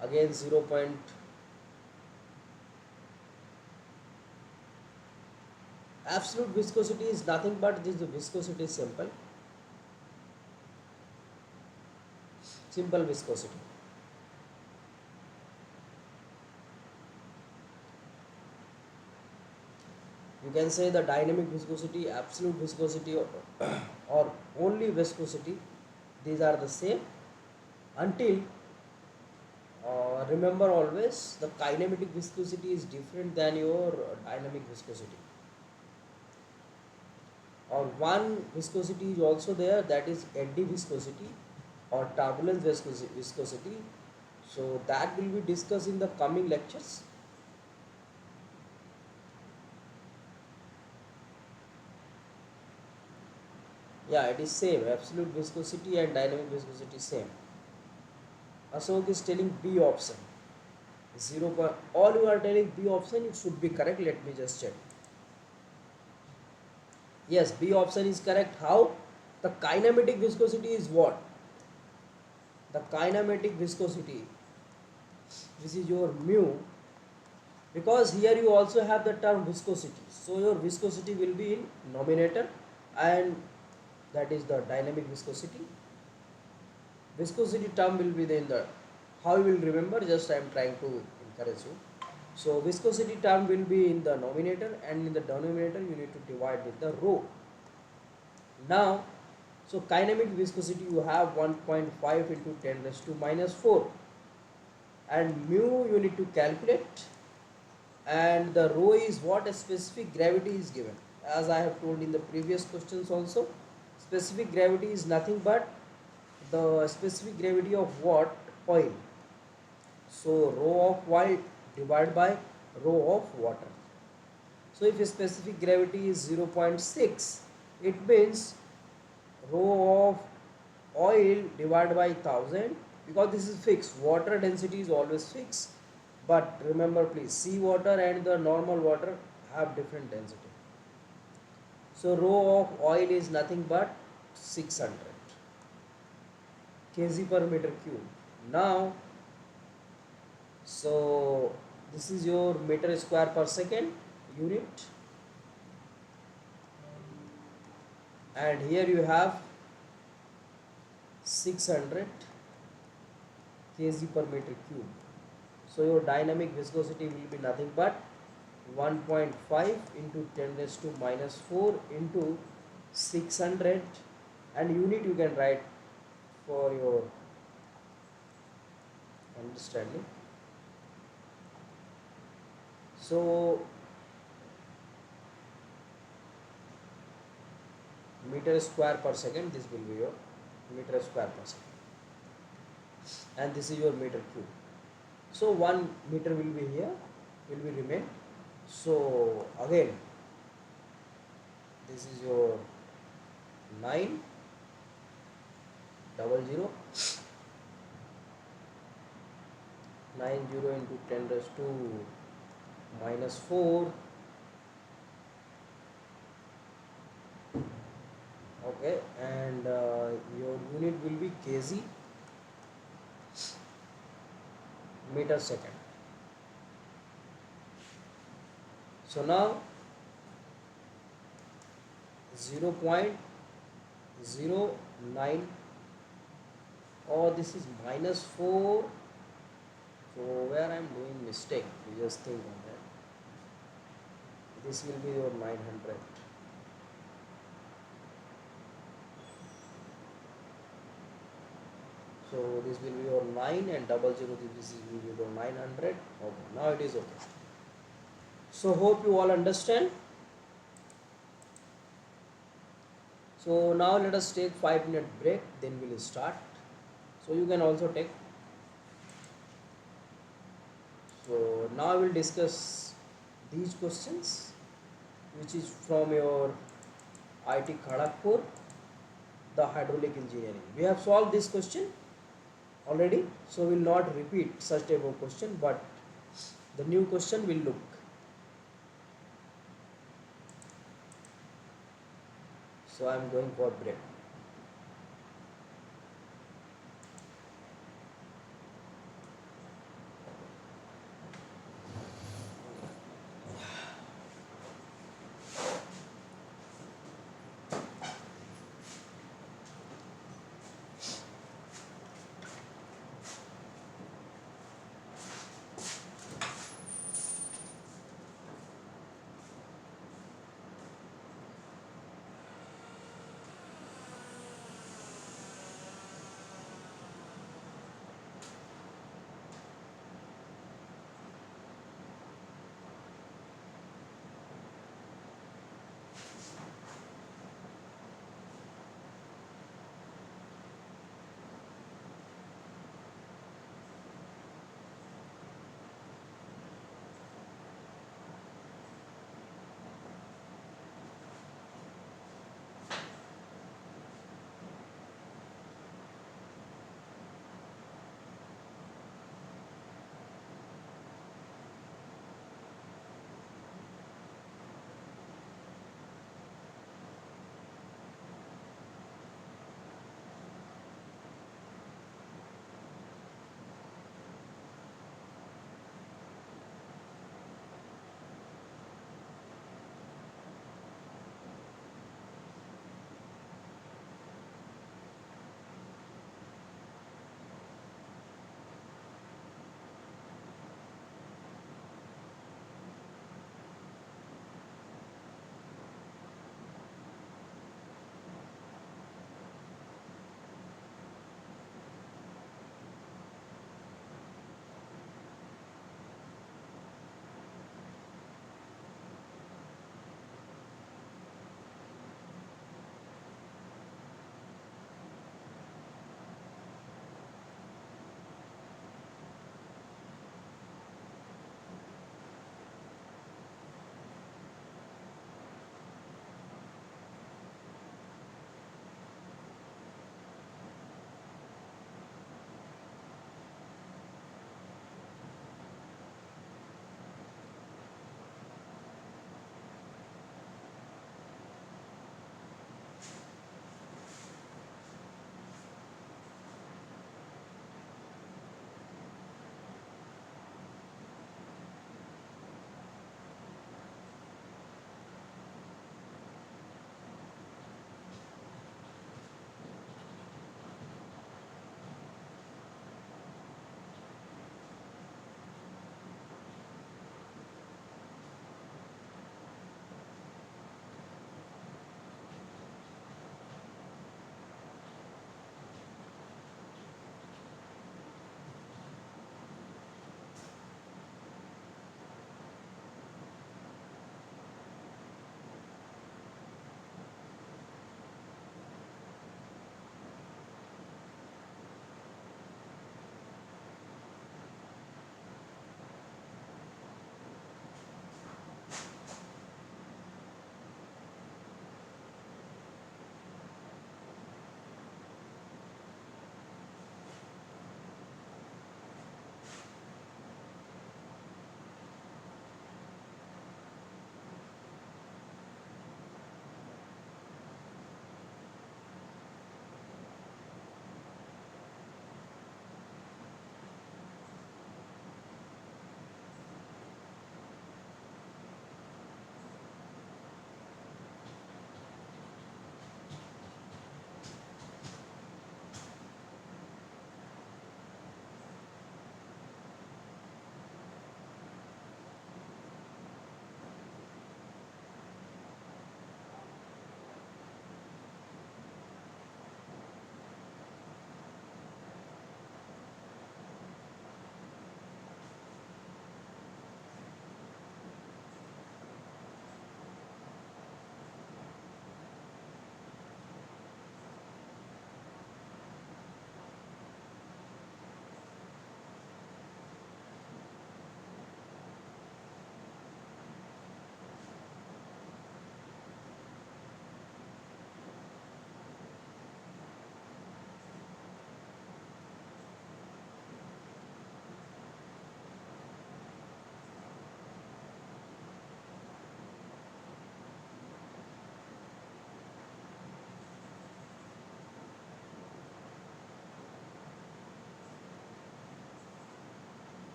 again 0. Absolute viscosity is nothing but this viscosity is simple viscosity. You can say the dynamic viscosity, absolute viscosity, or only viscosity, these are the same until remember always the kinematic viscosity is different than your dynamic viscosity. Or one viscosity is also there, that is eddy viscosity or turbulence viscosity. So that will be discussed in the coming lectures. Yeah, it is same, absolute viscosity and dynamic viscosity same. Ashok is telling B option 0. All you are telling B option, it should be correct. Let me just check. Yes, B option is correct. How? The kinematic viscosity is what? The kinematic viscosity, this is your mu, because here you also have the term viscosity. So your viscosity will be in nominator, and that is the dynamic viscosity. Viscosity term will be in the, how you will remember, just I am trying to encourage you. So viscosity term will be in the nominator, and in the denominator you need to divide with the rho. Now, so kinematic viscosity you have 1.5 into 10 raised to minus 4, and mu you need to calculate, and the rho is what? A specific gravity is given, as I have told in the previous questions also. Specific gravity is nothing but the specific gravity of what? Oil. So rho of oil divided by rho of water. So if a specific gravity is 0.6, it means rho of oil divided by 1000, because this is fixed. Water density is always fixed, but remember please, sea water and the normal water have different density. So rho of oil is nothing but 600 kg per meter cube. Now, so this is your meter square per second unit, and here you have 600 kg per meter cube. So your dynamic viscosity will be nothing but 1.5 into 10 raised to minus 4 into 600, and unit you can write for your understanding. So meter square per second, this will be your meter square per second, and this is your meter cube. So 1 meter will be here, will be remain. So again, this is your 9 double zero 90 into 10 raised to minus 4. Okay, and your unit will be kg meter second. So now 0.09, or this is minus 4. So where I am doing mistake, you just think on that. This will be your 900. So this will be your 9 and double zero, this will be your 900. Okay, now it is okay. So hope you all understand. So now let us take 5-minute break, then we'll start. So you can also take. So now I will discuss these questions, which is from your IT Kharagpur, the hydraulic engineering. We have solved this question already, so we will not repeat such type of question, but the new question will look. So I am going for break.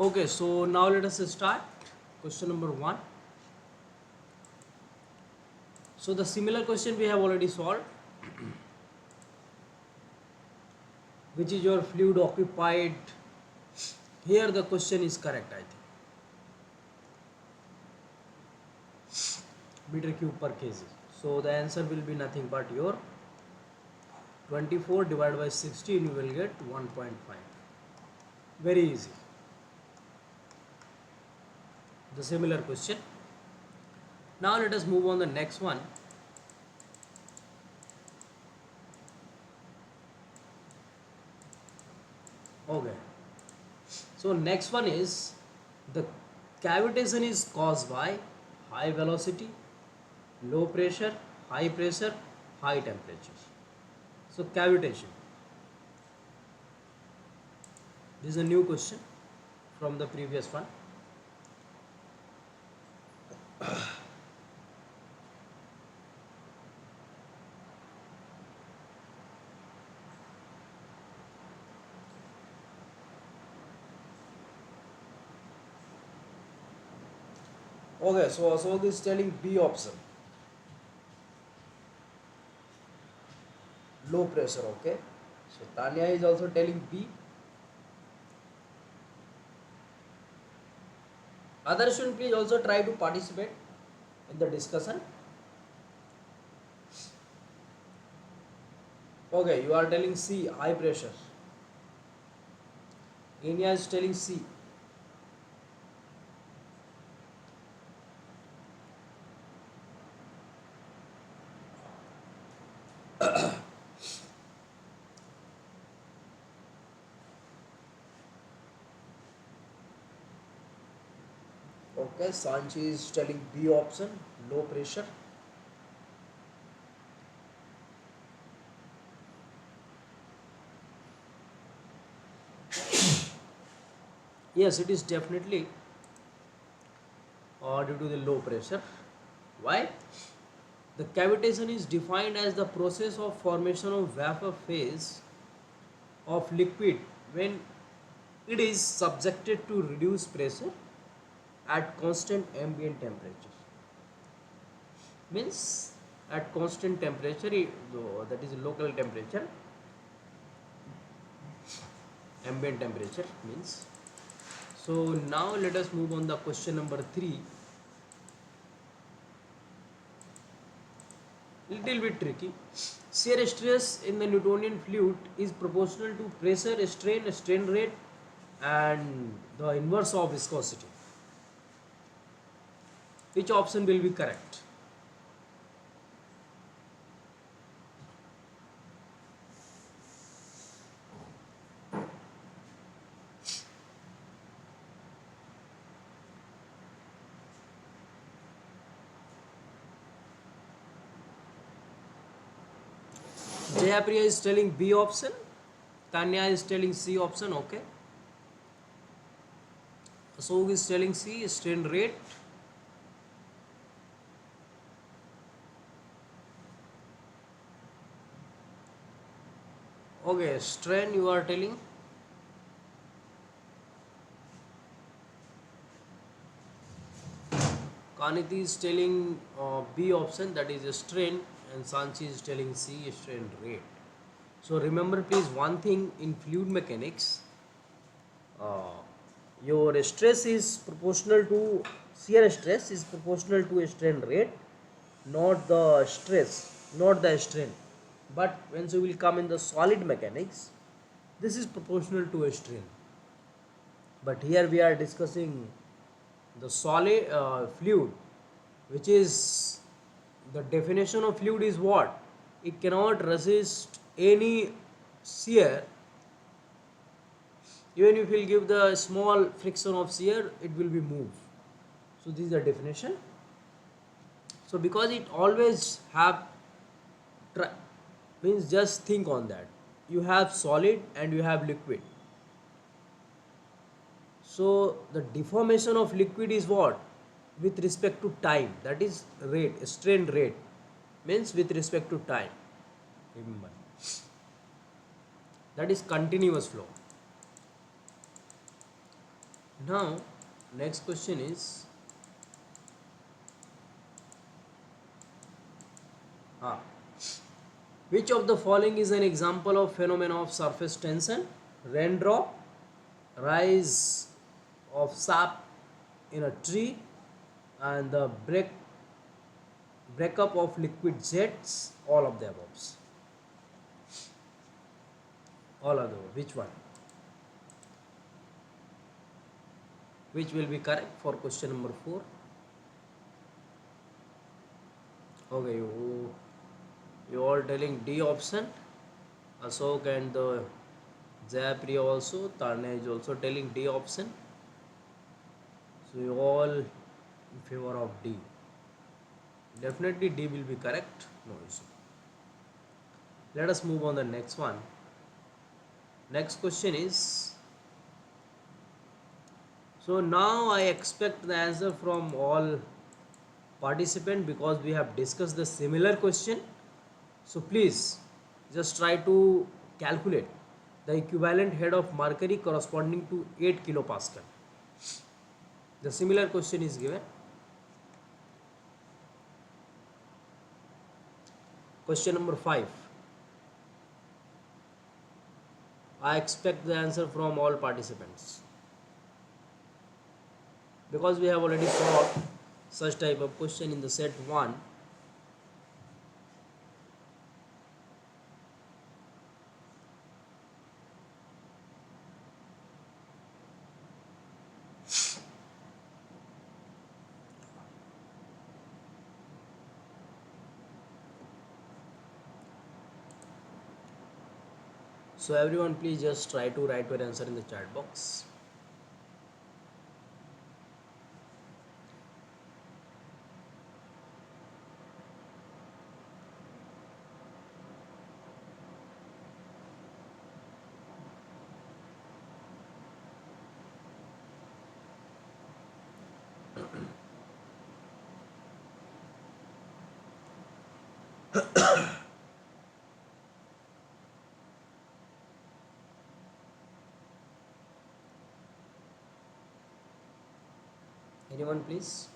Okay, so now let us start question number 1. So the similar question we have already solved. Which is your fluid occupied? Here the question is correct, I think. Meter cube per kg. So the answer will be nothing but your 24 divided by 16, you will get 1.5. Very easy. The similar question. Now let us move on the next one. Okay. So next one is the cavitation is caused by high velocity, low pressure, high temperature. So cavitation. This is a new question from the previous one. Okay, so Ashok is telling B option. Low pressure, okay. So Tanya is also telling B. Others should please also try to participate in the discussion. Okay, you are telling C, high pressure. India is telling C. Okay, Sanchi is telling B option, low pressure. Yes, it is definitely due to the low pressure. Why? The cavitation is defined as the process of formation of vapor phase of liquid when it is subjected to reduced pressure at constant ambient temperature. Means at constant temperature, that is local temperature, ambient temperature means. So now let us move on the question number 3. Little bit tricky. Shear stress in the Newtonian fluid is proportional to pressure, strain rate, and the inverse of viscosity. Which option will be correct? Jayapriya is telling B option. Tanya is telling C option. Okay. Ashok is telling C, strain rate. Okay, strain you are telling. Kaniti is telling B option, that is a strain, and Sanchi is telling C, strain rate. So remember please one thing in fluid mechanics, uh, your stress is proportional to, shear stress is proportional to a strain rate, not the stress, not the strain. But when we will come in the solid mechanics, this is proportional to a strain. But here we are discussing the solid fluid, which is, the definition of fluid is what? It cannot resist any shear. Even if you will give the small friction of shear, it will be moved. So this is the definition. So because it always have, means just think on that. You have solid and you have liquid. So the deformation of liquid is what? With respect to time, that is rate, strain rate, means with respect to time. Remember, that is continuous flow. Now, next question is, ah, which of the following is an example of phenomenon of surface tension? Raindrop, rise of sap in a tree, and the breakup of liquid jets. All of the above. All of the above. Which one? Which will be correct for question number 4? Okay, you all telling D option. Ashok and the Jayapriya also. Tanya is also telling D option. So you all in favor of D. Definitely D will be correct. No issue. Let us move on the next one. Next question is, so now I expect the answer from all participants because we have discussed the similar question. So please just try to calculate the equivalent head of mercury corresponding to 8 kilopascal. The similar question is given. Question number 5. I expect the answer from all participants because we have already solved such type of question in the set 1. So everyone please just try to write your answer in the chat box. Anyone please?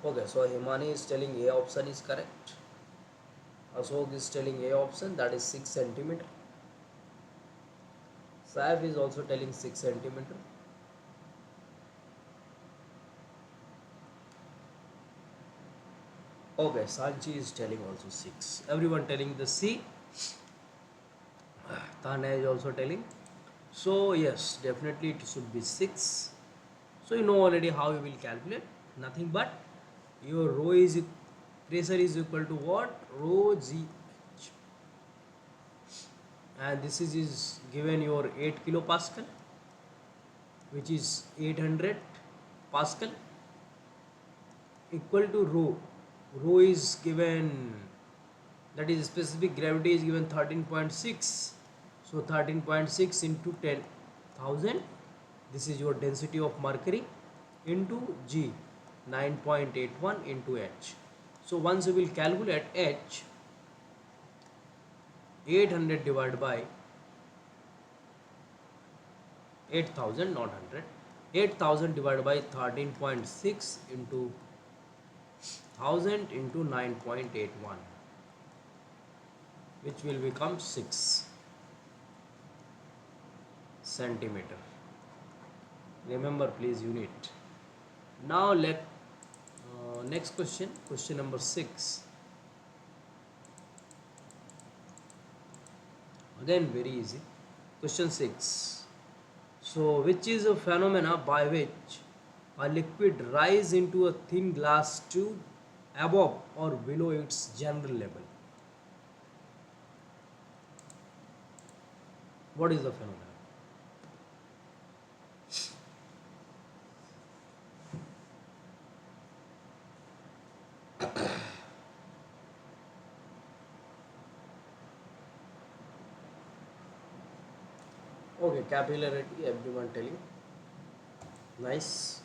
Okay, so Himani is telling A option is correct. Ashok is telling A option, that is 6 centimeter. Saif is also telling 6 centimeter. Okay, Sanchi is telling also 6. Everyone telling the C. Tanya is also telling. So yes, definitely it should be 6. So you know already how you will calculate. Nothing but your rho is pressure is equal to what? Rho G, and this is given your 8 kilopascal, which is 800 pascal, equal to rho. Rho is given, that is specific gravity is given 13.6. So 13.6 into 10,000. This is your density of mercury into G, 9.81 into H. So once you will calculate H, 800 divided by 8,000, not 100. 8,000 divided by 13.6 into 1000 into 9.81, which will become 6 centimeter. Remember please unit. Now next question, question number 6. Again very easy. Question 6. So which is a phenomena by which a liquid rise into a thin glass tube above or below its general level? What is the phenomenon? Okay, capillarity, everyone telling. Nice.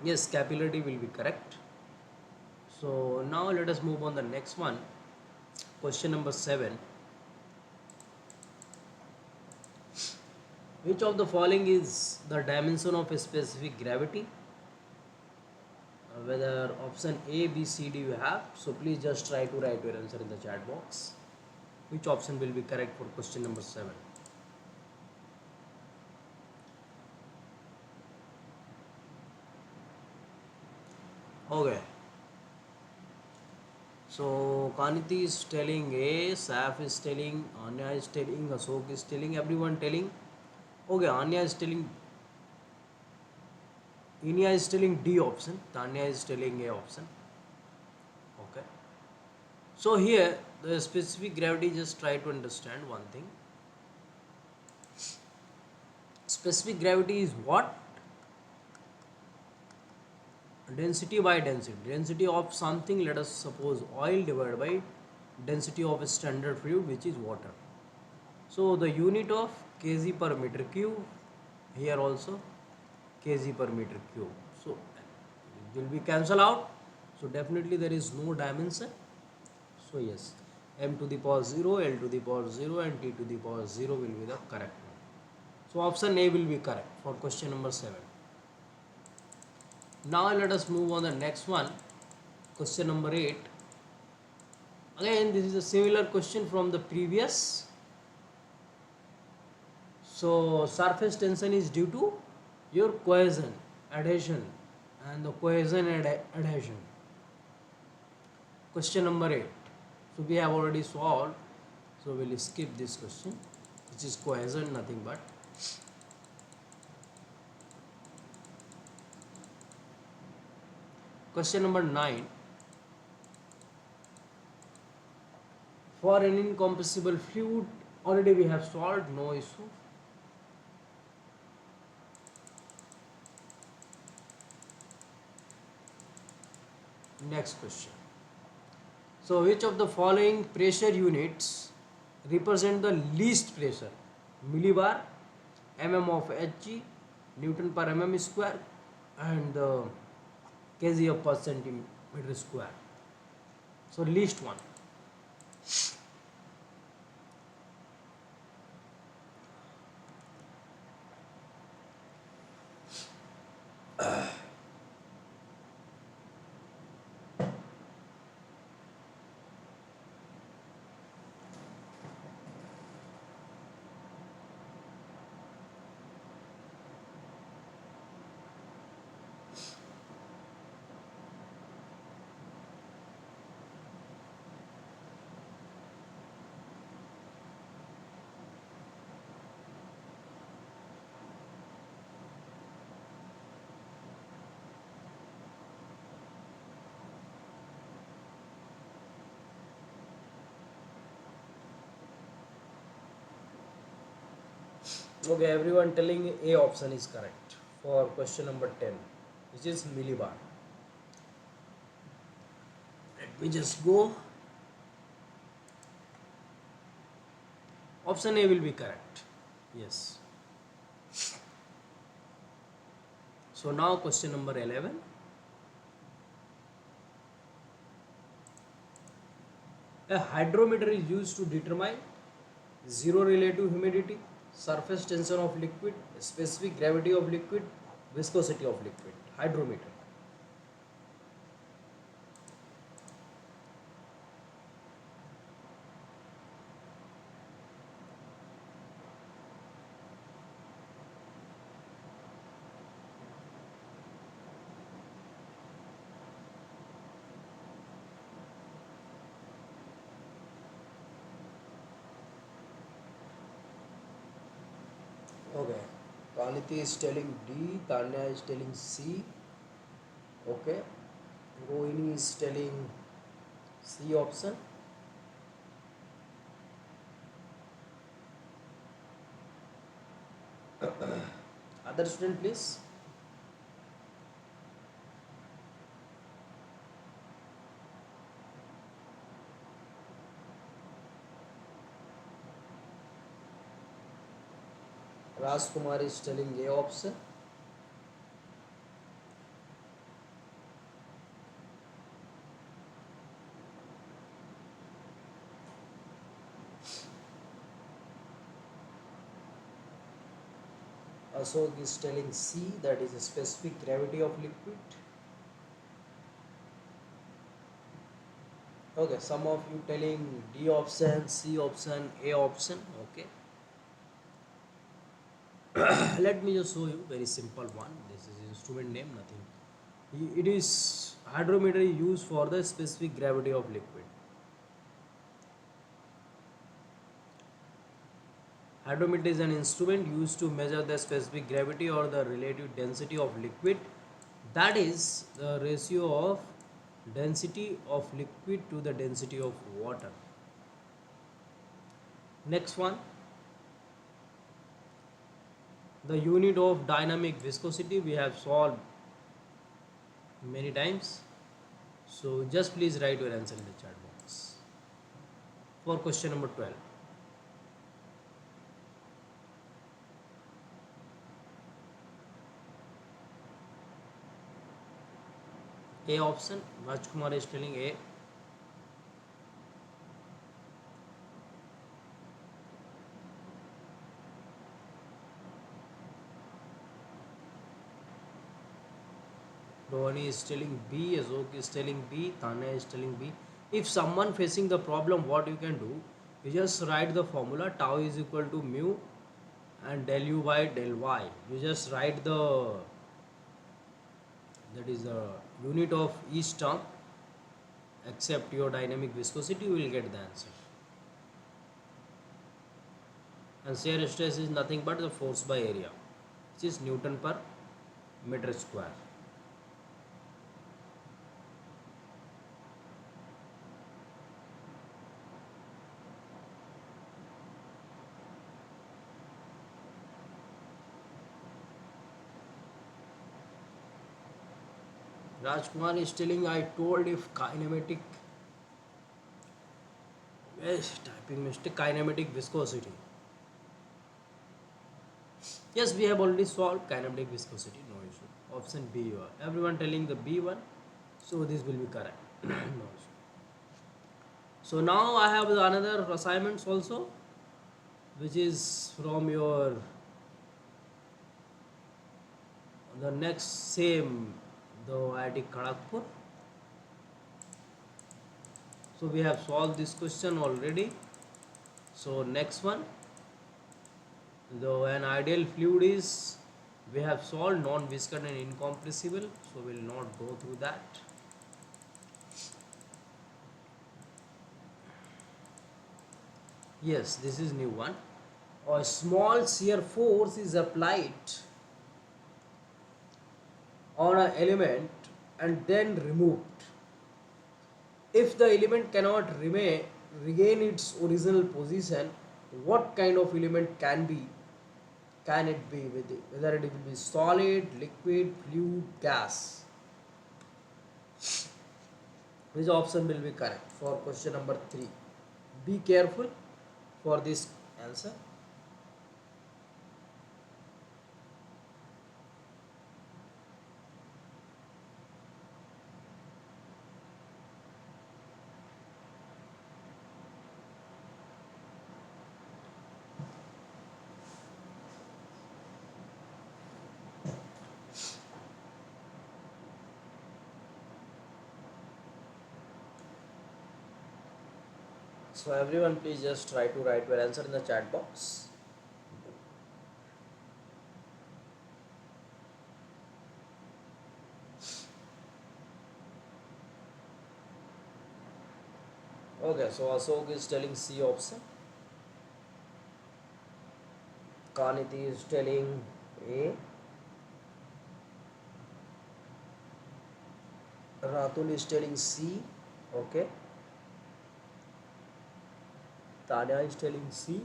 Yes, capillarity will be correct. So now let us move on the next one. Question number 7. Which of the following is the dimension of a specific gravity? Whether option A, B, C, D you have. So please just try to write your answer in the chat box. Which option will be correct for question number 7? Okay. So Kaniti is telling A, Saf is telling, Anya is telling, Ashok is telling, everyone telling. Okay, Anya is telling, Inya is telling D option, Tanya is telling A option. Okay. So here the specific gravity, just try to understand one thing. Specific gravity is what? Density by density. Density of something, let us suppose oil, divided by density of a standard fluid, which is water. So the unit of kg per meter cube, here also kg per meter cube. So it will be cancel out. So definitely there is no dimension. So yes, m to the power 0, l to the power 0 and t to the power 0 will be the correct one. So option A will be correct for question number 7. Now let us move on the next one. Question number 8. Again, this is a similar question from the previous. So surface tension is due to your cohesion, adhesion, and the cohesion and adhesion. Question number 8. So we have already solved. So we'll skip this question, which is cohesion, nothing but. Question number 9. For an incompressible fluid, already we have solved, no issue. Next question. So which of the following pressure units represent the least pressure? Millibar, mm of Hg, Newton per mm square, and the kg of per centimeter square. So least one. Okay, everyone telling A option is correct for question number 10, which is millibar. Let me just go. Option A will be correct. Yes. So now question number 11. A hydrometer is used to determine zero relative humidity, surface tension of liquid, specific gravity of liquid, viscosity of liquid. Hydrometer. Okay. Kaniti is telling D, Tanya is telling C. Okay. Rohini is telling C option. Other student, please. Raj Kumar is telling A option. Ashok is telling C, that is a specific gravity of liquid. Okay, some of you telling D option, C option, A option. Okay, let me just show you very simple one. This is instrument name, nothing. It is hydrometer used for the specific gravity of liquid. Hydrometer is an instrument used to measure the specific gravity or the relative density of liquid. That is the ratio of density of liquid to the density of water. Next one, the unit of dynamic viscosity we have solved many times. So just please write your answer in the chat box for question number 12. A option, Rajkumar is telling A. Rohani is telling B, Azok is telling B, Tanya is telling B. If someone facing the problem, what you can do, you just write the formula tau is equal to mu and del u by del y. You just write that is the unit of each term, except your dynamic viscosity, you will get the answer. And shear stress is nothing but the force by area, which is Newton per meter square. Rajkumar is telling I told if kinematic, yes, typing mistake, kinematic viscosity. Yes, we have already solved kinematic viscosity, no issue. Option B, you are. Everyone telling the B one, so this will be correct. No issue. So now I have another assignments also, which is from your the next same the IIT Kharagpur. So we have solved this question already. So next one, though an ideal fluid is, we have solved non-viscous and incompressible, so we will not go through that. Yes, this is new one. A small shear force is applied on an element and then removed. If the element cannot regain its original position, what kind of element can it be with it? Whether it will be solid, liquid, fluid, gas. Which option will be correct for question number 3? Be careful for this answer. So everyone please just try to write your answer in the chat box. Okay, so Ashok is telling C option. Kaniti is telling A. Ratul is telling C. Okay. Tanya is telling C.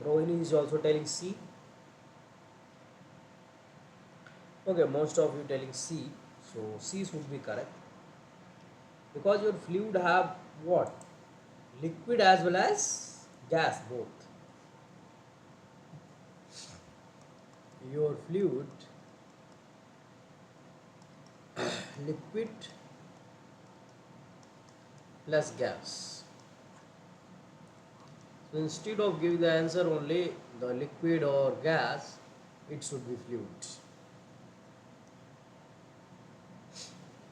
Rohini is also telling C. Okay, most of you telling C. So C should be correct. Because your fluid have what? Liquid as well as gas both. Your fluid, liquid plus gas. So instead of giving the answer only the liquid or gas, it should be fluid.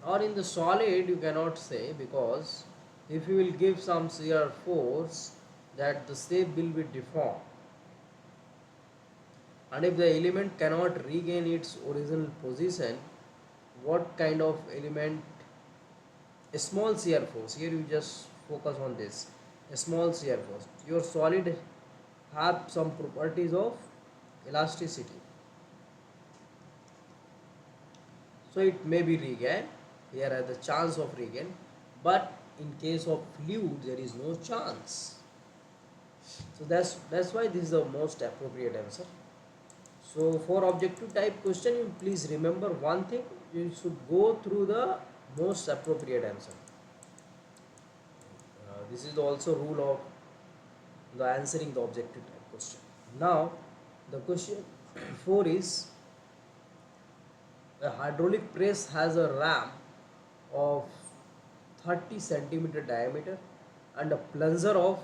Or in the solid you cannot say, because if you will give some shear force, that the shape will be deformed, and if the element cannot regain its original position, what kind of element? A small shear force, here you just focus on this, a small shear force. Your solid have some properties of elasticity, so it may be regained, here are the chance of regain, but in case of fluid there is no chance. So that's why this is the most appropriate answer. So for objective type question, you please remember one thing, you should go through the most appropriate answer. This is also rule of the answering the objective type question. Now the question 4 is, a hydraulic press has a ram of 30 centimeter diameter and a plunger of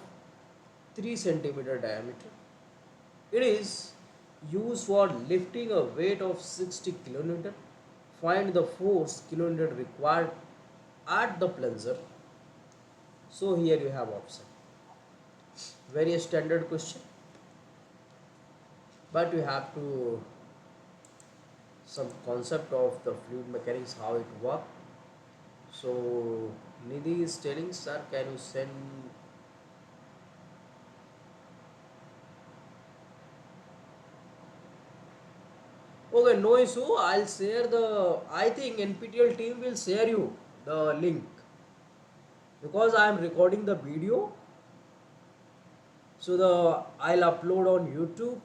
3 centimeter diameter. It is used for lifting a weight of 60 kilonewton. Find the force kilonewton required at the plunger. So here you have option. Very standard question, but you have to some concept of the fluid mechanics, how it work. So Nidhi is telling, sir, can you send? Okay, no issue. I'll share the. I think NPTEL team will share you the link, because I am recording the video. So I'll upload on YouTube.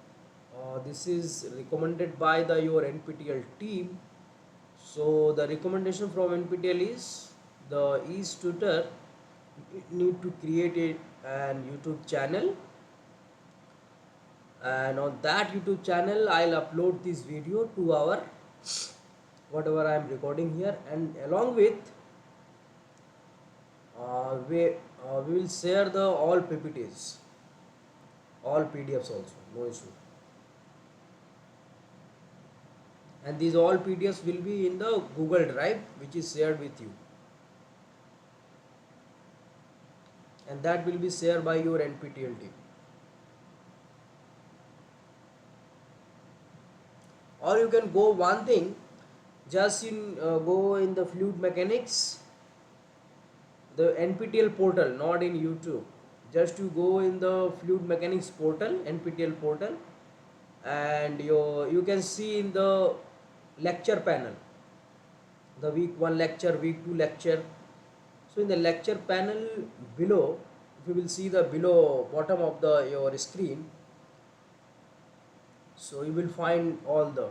This is recommended by the your NPTEL team. So the recommendation from NPTEL is, the each tutor need to create an YouTube channel, and on that YouTube channel I'll upload this video to our whatever I am recording here, and along with we will share the all PPTs, all PDFs also, no issue. And these all PDFs will be in the Google Drive, which is shared with you, and that will be shared by your NPTEL team. Or you can go one thing, just in go in the fluid mechanics, the NPTEL portal, not in YouTube. Just you go in the fluid mechanics portal, NPTEL portal, and you can see in the lecture panel, the week 1 lecture, week 2 lecture. So in the lecture panel below, if you will see the below bottom of the your screen, so you will find all the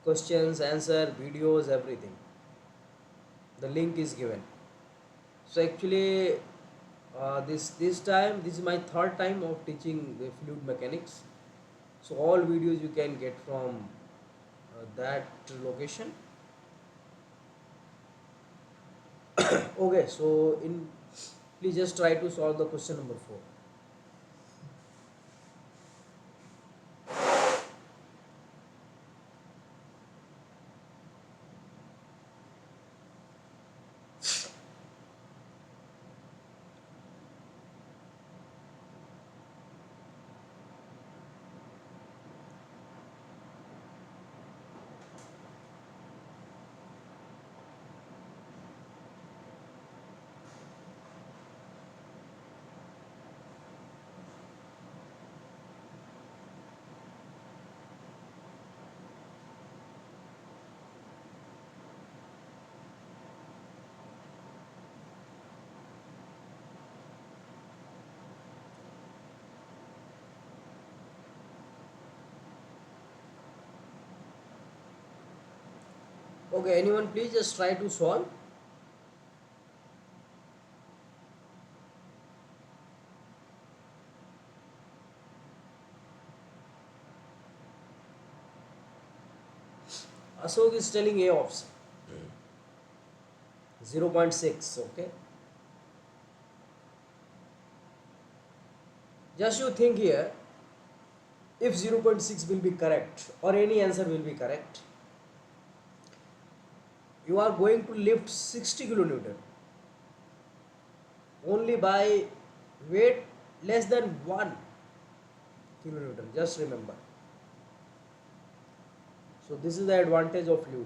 questions, answer, videos, everything. The link is given. So actually this time, this is my third time of teaching the fluid mechanics. So all videos you can get from that location. Okay, so please just try to solve the question number 4. Okay, anyone please just try to solve. Ashok is telling A option. 0.6, okay. Just you think here, if 0.6 will be correct or any answer will be correct, you are going to lift 60 kilonewton only by weight less than 1 kilonewton. Just remember. So this is the advantage of fluid.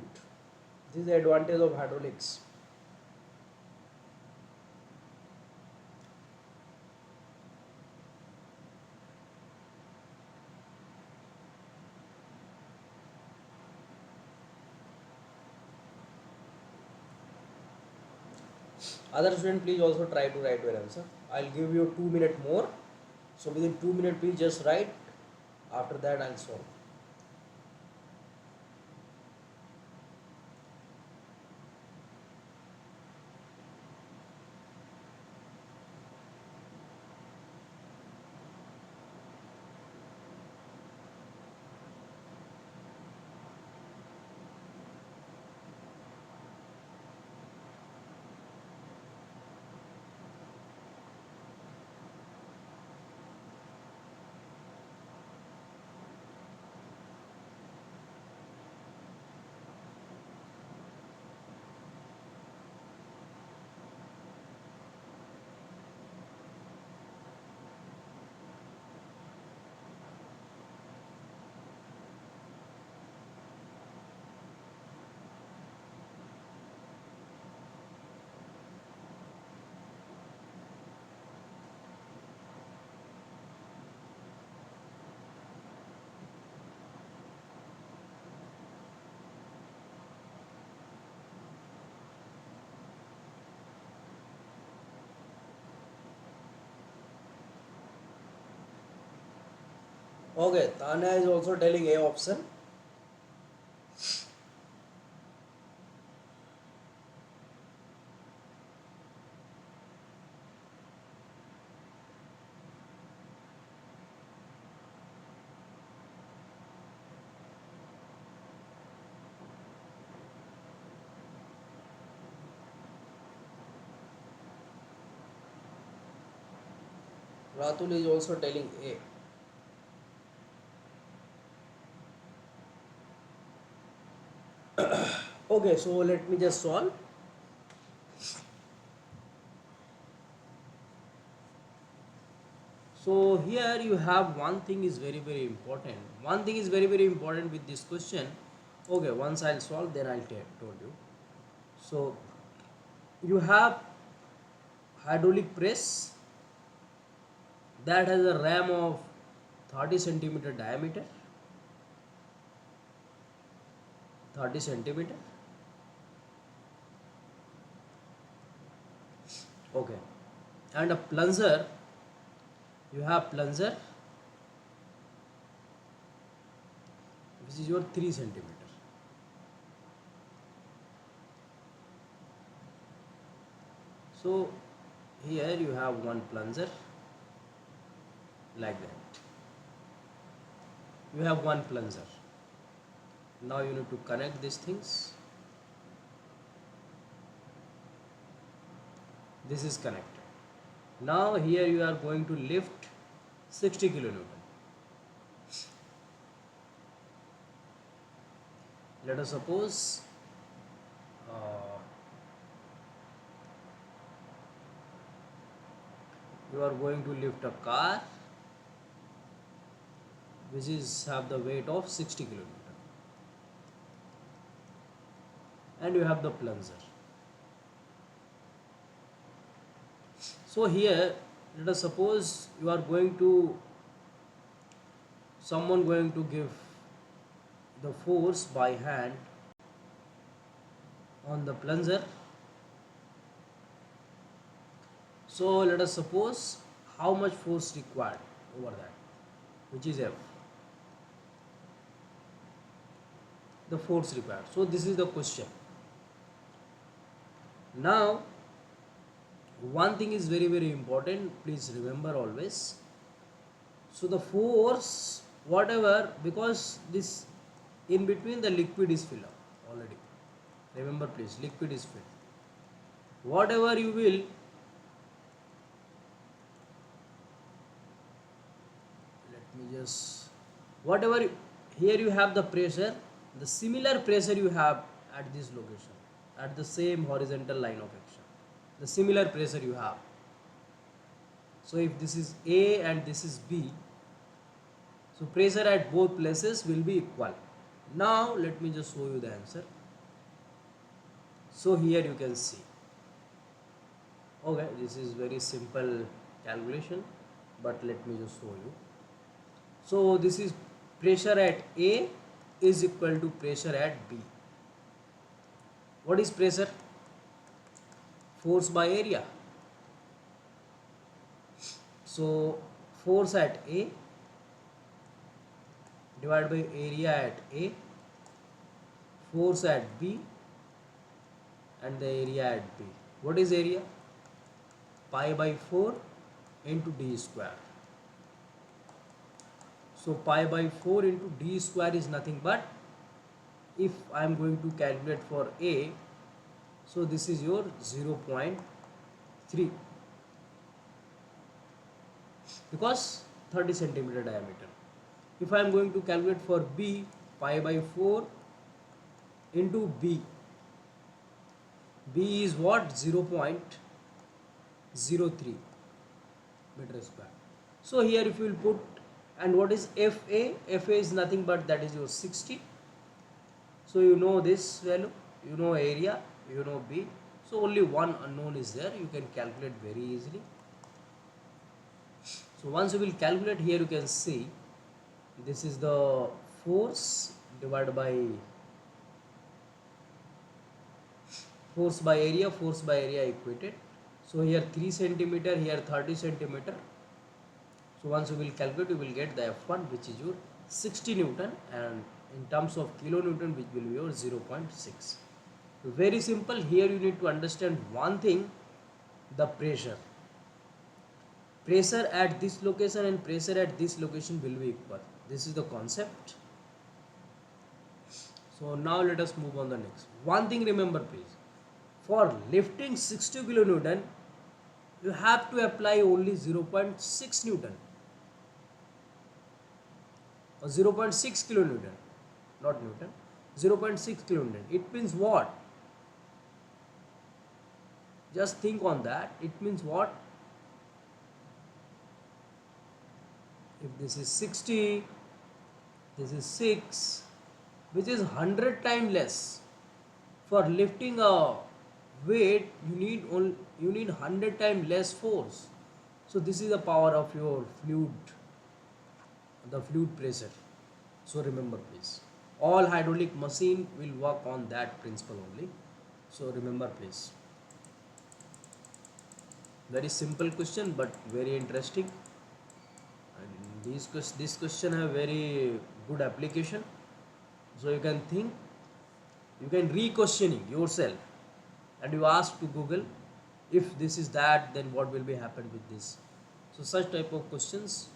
This is the advantage of hydraulics. Other student, please also try to write your answer. I'll give you 2 minutes more. So within 2 minutes, please just write. After that, I'll solve. Okay, Tanya is also telling A option. Ratul is also telling A. Okay, so let me just solve. So here you have one thing is very important. One thing is very important with this question. Okay, once I'll solve, then I'll told you. So you have hydraulic press that has a ram of 30 centimeter diameter, 30 centimeter. Okay, and a plunger. You have plunger which is your 3 centimeter. So here you have one plunger like that. You have one plunger. Now you need to connect these things. This is connected. Now here you are going to lift 60 kilonewton. Let us suppose you are going to lift a car which is have the weight of 60 kilonewton, and you have the plunger. So here let us suppose you are going to someone going to give the force by hand on the plunger. So let us suppose how much force required over that, which is F, the force required. So this is the question. Now one thing is very important, please remember always. So the force whatever, because this in between the liquid is filled up already, remember please, liquid is filled. Whatever you will just whatever here you have the pressure, the similar pressure you have at this location, at the same horizontal line of action, the similar pressure you have. So if this is A and this is B, so pressure at both places will be equal. Now let me just show you the answer. So here you can see, okay, this is very simple calculation, but let me just show you. So this is pressure at A is equal to pressure at B. What is pressure? Force by area. So force at A divided by area at A, force at B and the area at B. What is area? Pi by 4 into d square. So pi by 4 into d square is nothing but, if I am going to calculate for A, so this is your 0.3 because 30 centimeter diameter. If I am going to calculate for B, pi by 4 into B, B is what? 0.03 meter square. So here if you will put, and what is FA? FA is nothing but that is your 60. So you know this value, you know area, you know B. So only one unknown is there, you can calculate very easily. So once you will calculate, here you can see this is the force divided by force by area equated. So here 3 centimeter, here 30 centimeter. So once you will calculate, you will get the F1, which is your 60 Newton, and in terms of kilonewton, which will be your 0.6. Very simple. Here you need to understand one thing, the pressure. Pressure at this location and pressure at this location will be equal. This is the concept. So now let us move on the next. One thing remember please. For lifting 60 kilonewton, you have to apply only 0.6 Newton or 0.6 kilonewton, not Newton, 0.6 kilonewton. It means what? Just think on that. It means what? If this is 60, this is 6, which is 100 times less. For lifting a weight, you need 100 times less force. So this is the power of your fluid, the fluid pressure. So remember please, all hydraulic machine will work on that principle only. So remember please. Very simple question but very interesting. And this question have very good application. So you can think, you can re-questioning yourself, and you ask to Google, if this is that, then what will be happen with this. So such type of questions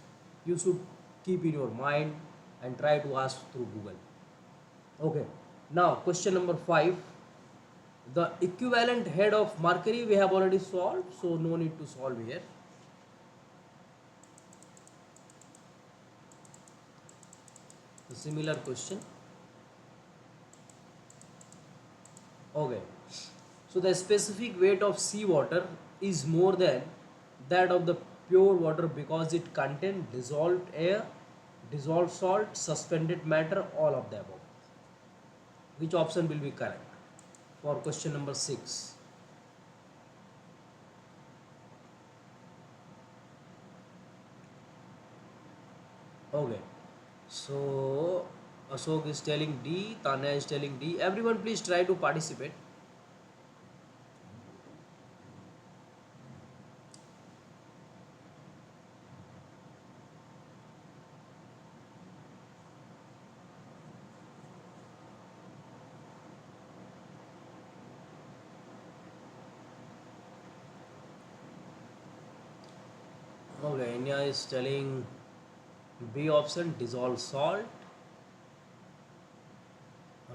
you should keep in your mind and try to ask through Google. Okay, now question number 5. The equivalent head of mercury we have already solved, so no need to solve here. A similar question. Okay, so the specific weight of seawater is more than that of the pure water because it contains dissolved air, dissolved salt, suspended matter, all of the above. Which option will be correct for question number 6? Okay, so Ashok is telling D, Tanya is telling D. Everyone please try to participate. Okay, Anya is telling B option, dissolved salt.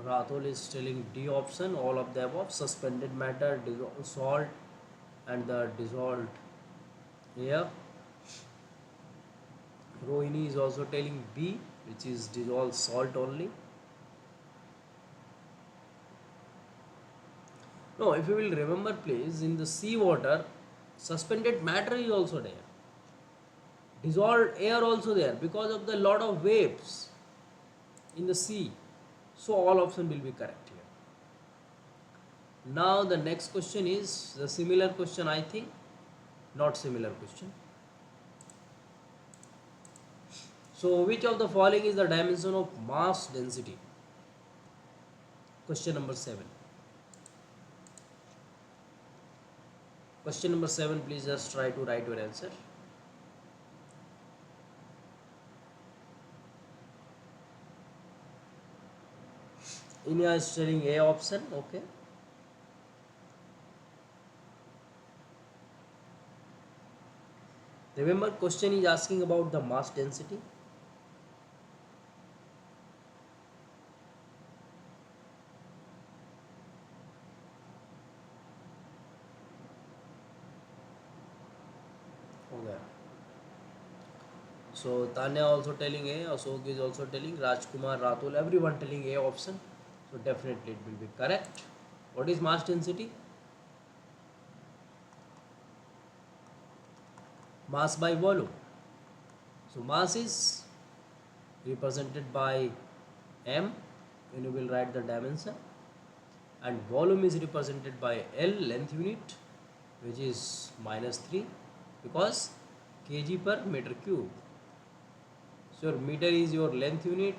Rathol is telling D option, all of the above, suspended matter, dissolved salt and the dissolved air. Rohini is also telling B, which is dissolved salt only. No, if you will remember, please, in the sea water, suspended matter is also there. Dissolved air also there because of the lot of waves in the sea. So all option will be correct here. Now the next question is the similar question, I think. Not similar question. So which of the following is the dimension of mass density? Question number 7. Question number 7, please just try to write your answer. India is telling A option, okay. Remember, question is asking about the mass density. Okay. So Tanya also telling A, Ashok is also telling, Rajkumar, Ratul, everyone telling A option. So definitely it will be correct. What is mass density? Mass by volume. So mass is represented by M when you will write the dimension, and volume is represented by L, length unit, which is -3 because kg per meter cube. So your meter is your length unit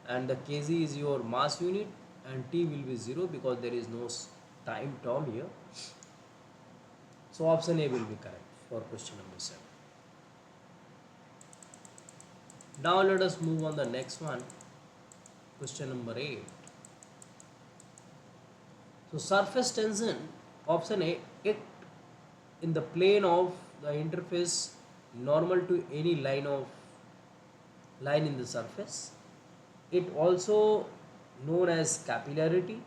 and the kg is your mass unit, and T will be 0 because there is no time term here. So option A will be correct for question number 7. Now let us move on the next one. Question number 8. So surface tension, option A, it in the plane of the interface normal to any line in the surface. It also known as capillarity.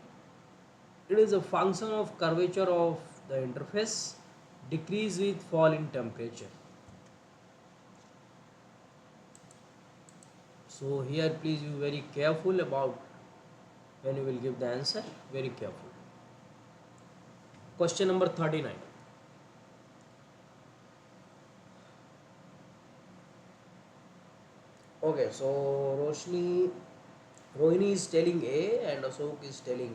It is a function of curvature of the interface, decrease with fall in temperature. So here please be very careful about when you will give the answer, very careful. Question number 39. Okay, so Rohini is telling A and Ashok is telling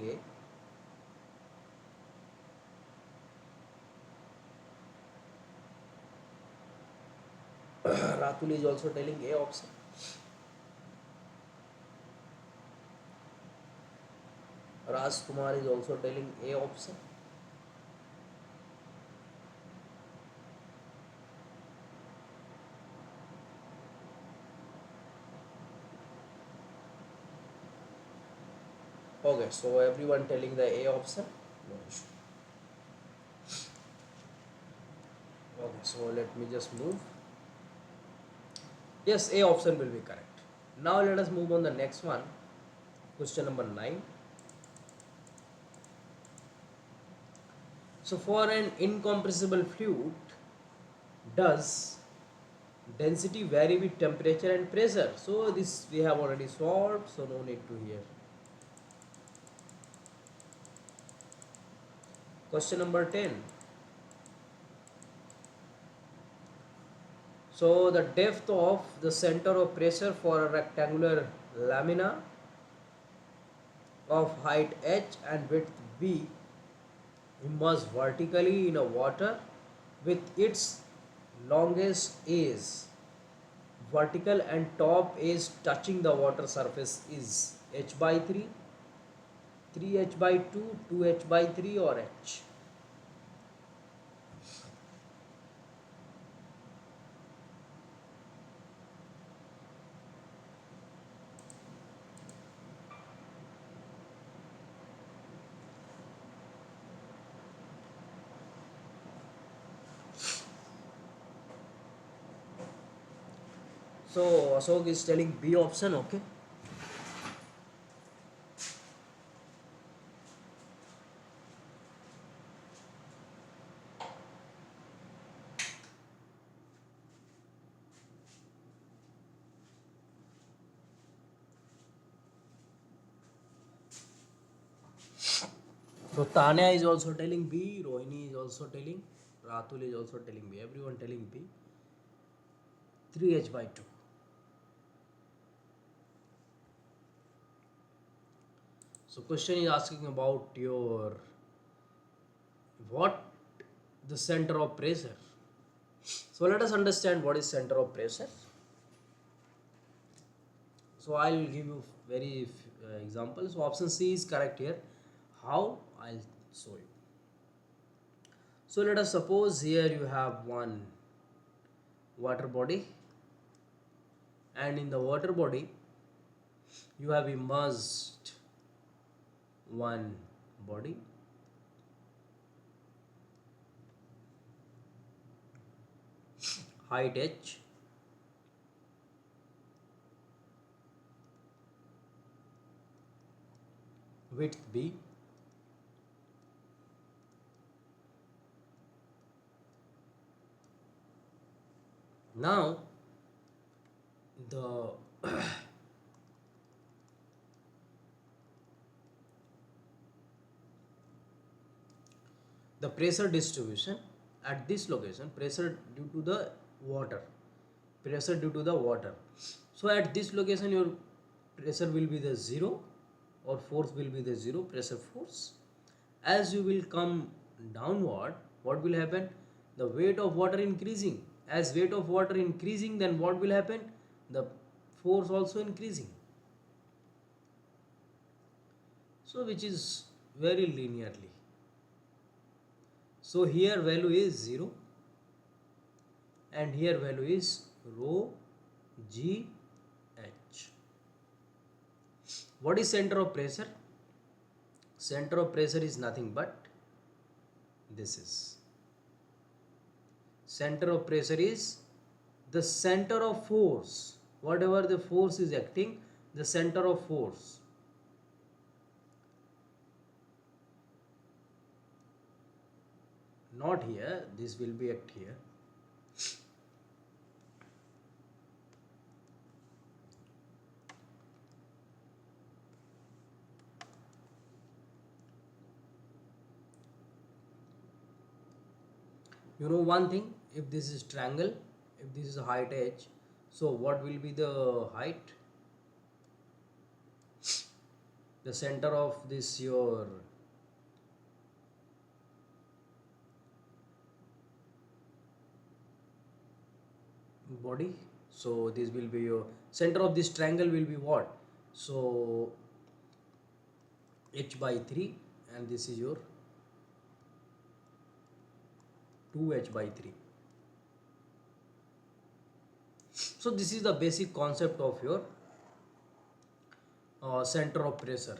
A. Ratul is also telling A option. Raj Kumar is also telling A option. Okay, so everyone telling the A option. No issue. Okay, so let me just move. Yes, A option will be correct. Now let us move on the next one. Question number 9. So for an incompressible fluid, does density vary with temperature and pressure? So this we have already solved, so no need to hear. Question number 10. So the depth of the center of pressure for a rectangular lamina of height h and width b immersed vertically in a water with its longest edge vertical and top edge touching the water surface is h by 3, 3h by 2, 2h by 3 or h. So Ashok is telling B option, okay. So Tanya is also telling B, Rohini is also telling, Ratul is also telling B, everyone telling B, 3h by 2. So question is asking about your what the center of pressure. So let us understand what is center of pressure. So I will give you very examples. So option C is correct here. How? I'll show you. So let us suppose here you have one water body, and in the water body you have immersed one body, height h, width b, now the the pressure distribution at this location, pressure due to the water, pressure due to the water. So at this location your pressure will be the 0 or force will be the 0, pressure force. As you will come downward, what will happen? The weight of water increasing. As weight of water increasing, then what will happen? The force also increasing. So which is very linearly. So here value is 0 and here value is rho g h. What is center of pressure? Center of pressure is nothing but this is. Center of pressure is the center of force. Whatever the force is acting, the center of force. Not here, this will be act here. You know one thing, if this is triangle, if this is height h, so what will be the height? The center of this your body, so this will be your center of this triangle will be what? So h by 3 and this is your 2h by 3. So this is the basic concept of your center of pressure.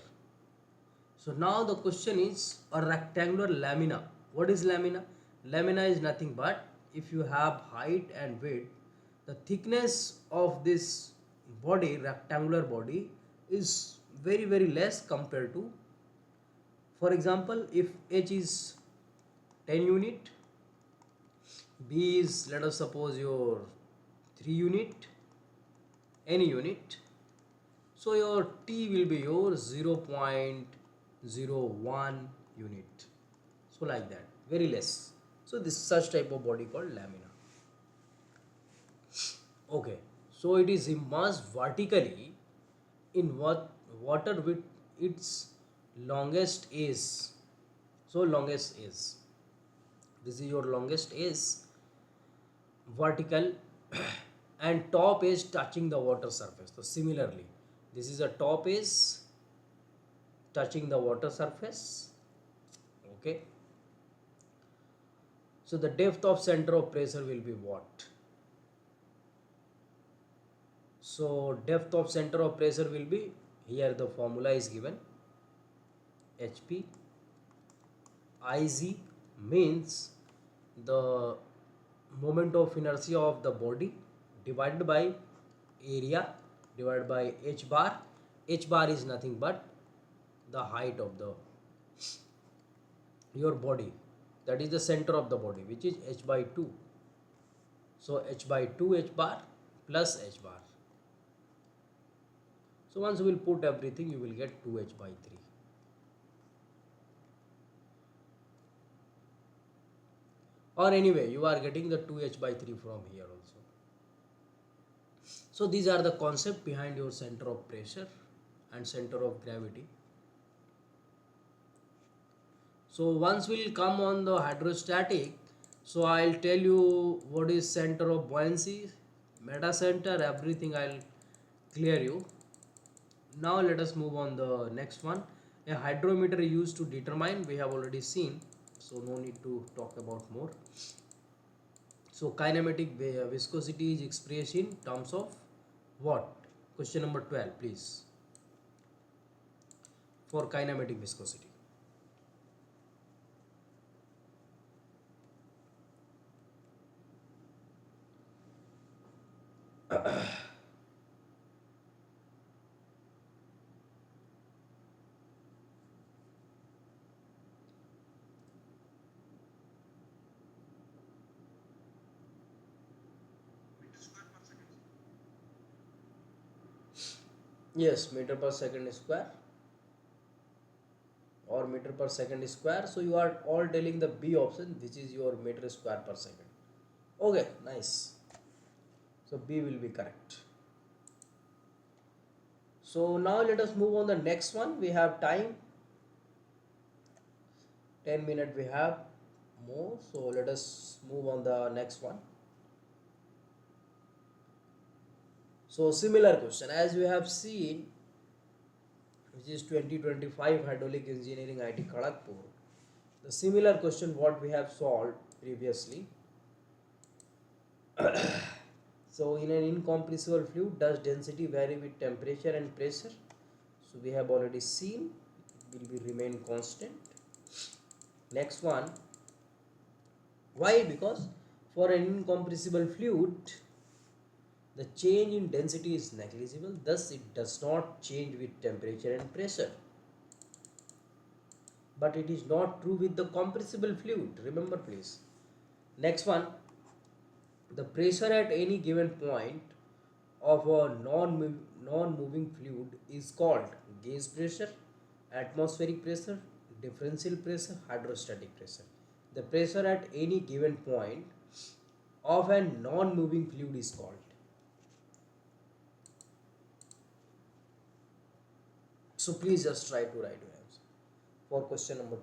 So now the question is a rectangular lamina. What is lamina? Lamina is nothing but if you have height and width, the thickness of this body, rectangular body, is very less compared to, for example, if h is 10 unit, b is, let us suppose, your 3 unit, any unit, so your t will be your 0.01 unit. So like that, very less. So this such type of body called lamina. Okay, so it is immersed vertically in what water with its longest is. So longest is, this is your longest is vertical and top is touching the water surface. So similarly, this is a top is touching the water surface. Okay, so the depth of center of pressure will be what? So depth of center of pressure will be, here the formula is given, HP Iz means the moment of inertia of the body divided by area divided by h bar. H bar is nothing but the height of the your body, that is the center of the body, which is h by 2. So h by 2 h bar plus h bar. So once you will put everything, you will get 2h by 3. or anyway you are getting the 2h by 3 from here also. So these are the concept behind your center of pressure and center of gravity. So once we'll come on the hydrostatic, so I'll tell you what is center of buoyancy, meta center, everything I'll clear you. Now let us move on the next one. A hydrometer used to determine, we have already seen, so no need to talk about more. So kinematic viscosity is expressed in terms of what? Question number 12 please, for kinematic viscosity. Yes, meter per second square or meter per second square. So you are all telling the B option, which is your meter square per second. Okay, nice. So B will be correct. So now let us move on the next one. We have time, 10 minutes we have more. So let us move on the next one. So similar question as we have seen, which is 2025 hydraulic engineering IT Kharagpur. The similar question what we have solved previously. So in an incompressible fluid, does density vary with temperature and pressure? So we have already seen it will be remain constant. Next one, why? Because for an incompressible fluid, the change in density is negligible, thus it does not change with temperature and pressure. But it is not true with the compressible fluid. Remember please. Next one, the pressure at any given point of a non-moving fluid is called gauge pressure, atmospheric pressure, differential pressure, hydrostatic pressure. The pressure at any given point of a non-moving fluid is called. So please just try to write your answer for question number 2.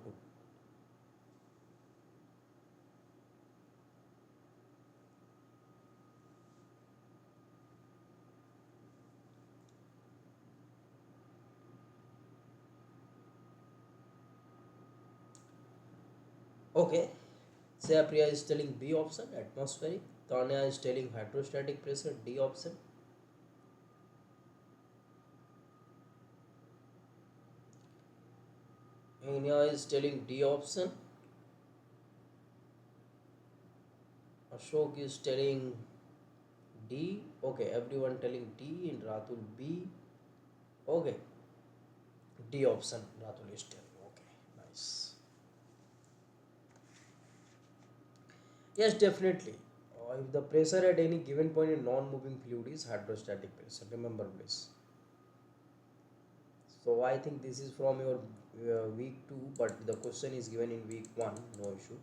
Okay. Priya is telling B option, atmospheric. Tanya is telling hydrostatic pressure, D option. Anya is telling D option. Ashok is telling D. Okay, everyone telling D and Ratul B. Okay, D option Ratul is telling. Okay, nice. Yes, definitely. If the pressure at any given point in non-moving fluid is hydrostatic pressure, remember please. So I think this is from your week 2, but the question is given in week 1, no issue.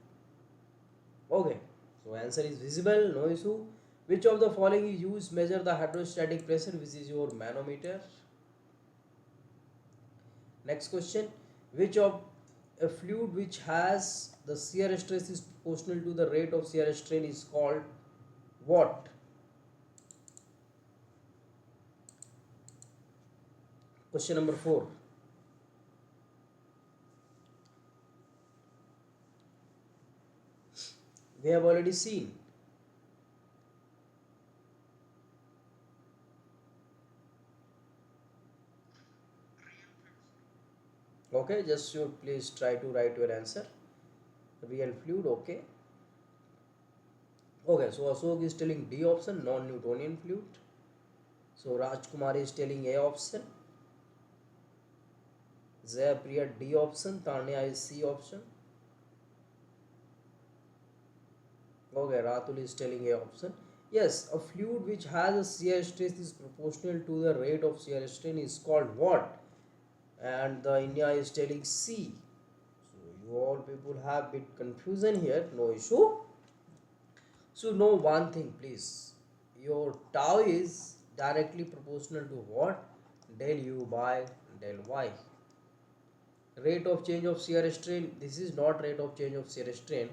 Okay, so answer is visible, no issue. Which of the following is used measure the hydrostatic pressure, which is your manometer? Next question, which of a fluid which has the shear stress is proportional to the rate of shear strain is called what? Question number 4. We have already seen. Okay, just you please try to write your answer. Real fluid, okay. Okay, so Ashok is telling D option, non-Newtonian fluid. So Rajkumar is telling A option. Priya D option, Tanya is C option. Okay, Ratul is telling A option. Yes, a fluid which has a shear stress is proportional to the rate of shear strain is called what? And the India is telling C. So you all people have bit confusion here, no issue. So know one thing please, your tau is directly proportional to what? Del u by del y. Rate of change of shear strain, this is not rate of change of shear strain,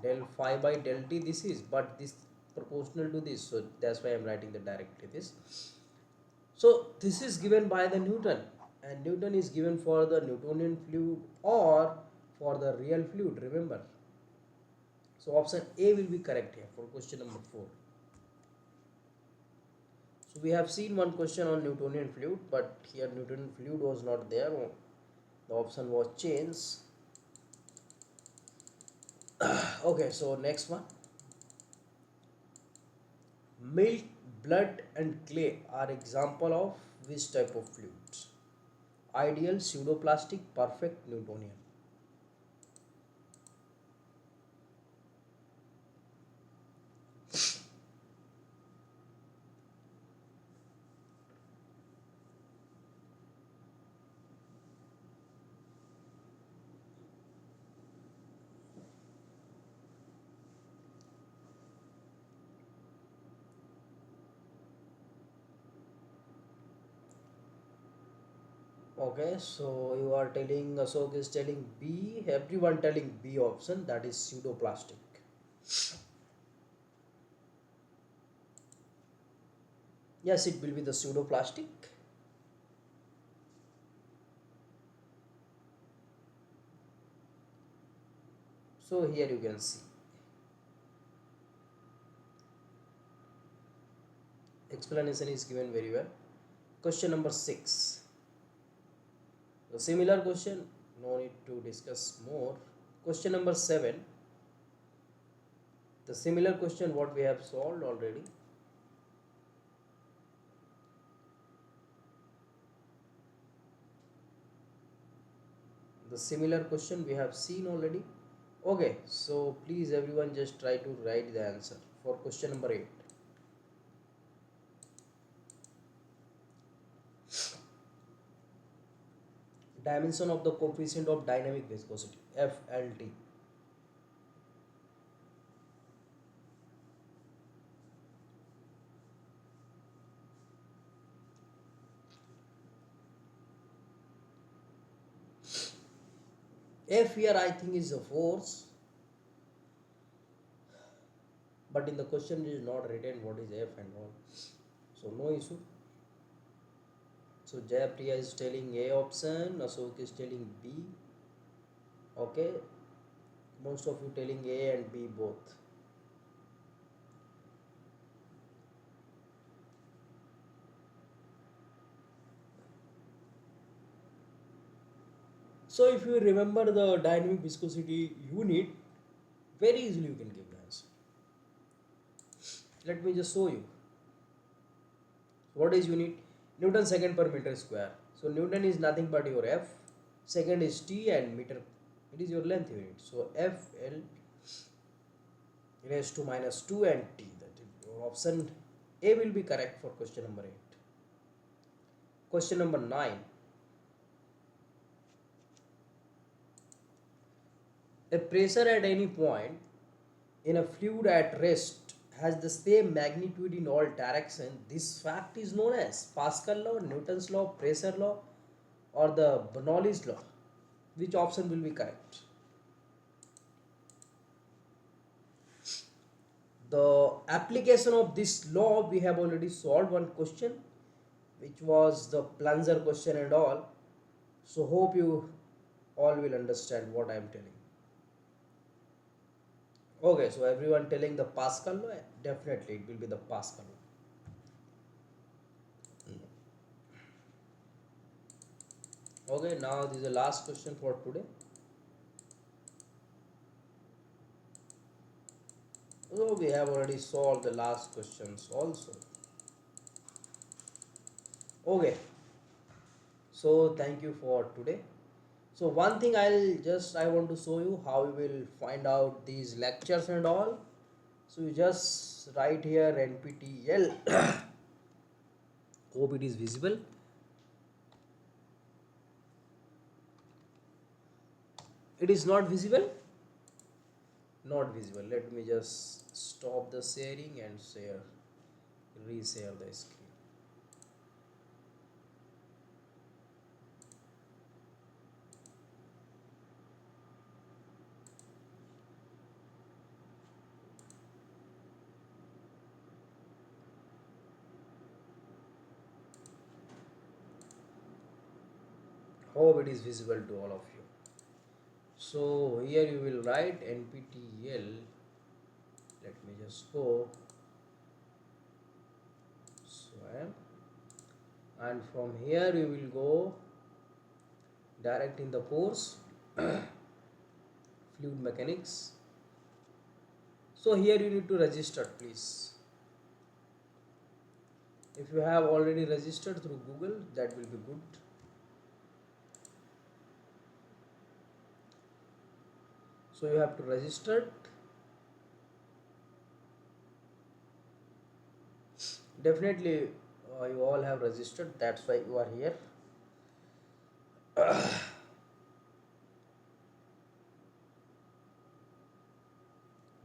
del phi by del t this is, but this proportional to this, so that's why I'm writing the directly this. So this is given by the Newton, and Newton is given for the Newtonian fluid or for the real fluid, remember. So option A will be correct here for question number 4. So we have seen one question on Newtonian fluid, but here Newtonian fluid was not there, the option was changed. Okay, so next one. Milk, blood and clay are example of which type of fluids? Ideal, pseudoplastic, perfect, Newtonian. Okay, so you are telling, Ashok is telling B, everyone telling B option, that is pseudoplastic. Yes, it will be the pseudoplastic. So here you can see. Explanation is given very well. Question number 6. The similar question, no need to discuss more. Question number 7. The similar question what we have solved already. The similar question we have seen already. Okay, so please everyone just try to write the answer for question number 8. Dimension of the coefficient of dynamic viscosity, FLT. F here I think is a force, but in the question it is not written what is F and all, so no issue. So Jayapriya is telling A option, Ashok is telling B. Okay, most of you telling A and B both. So if you remember the dynamic viscosity unit, very easily you can give the answer. Let me just show you. What is unit? Newton second per meter square. So Newton is nothing but your F, second is T, and meter, it is your length unit. So FL raised to minus 2 and T. That is your option A will be correct for question number 8. Question number 9. A pressure at any point in a fluid at rest has the same magnitude in all directions. This fact is known as Pascal law, Newton's law, pressure law, or the Bernoulli's law. Which option will be correct? The application of this law, we have already solved one question, which was the plunger question and all. So hope you all will understand what I am telling. Okay, so everyone telling the Pascal law, definitely it will be the Pascal law. Okay, now this is the last question for today. So we have already solved the last questions also. Okay, so thank you for today. So one thing I want to show you how you will find out these lectures and all. So you just write here NPTEL. Hope it is visible. It is not visible. Not visible. Let me just stop the sharing and reshare the screen. Hope it is visible to all of you. So here you will write nptel, let me just go swam, and from here you will go direct in the course fluid mechanics. So here you need to register, please. If you have already registered through Google, that will be good. So you have to register. Definitely you all have registered, that's why you are here.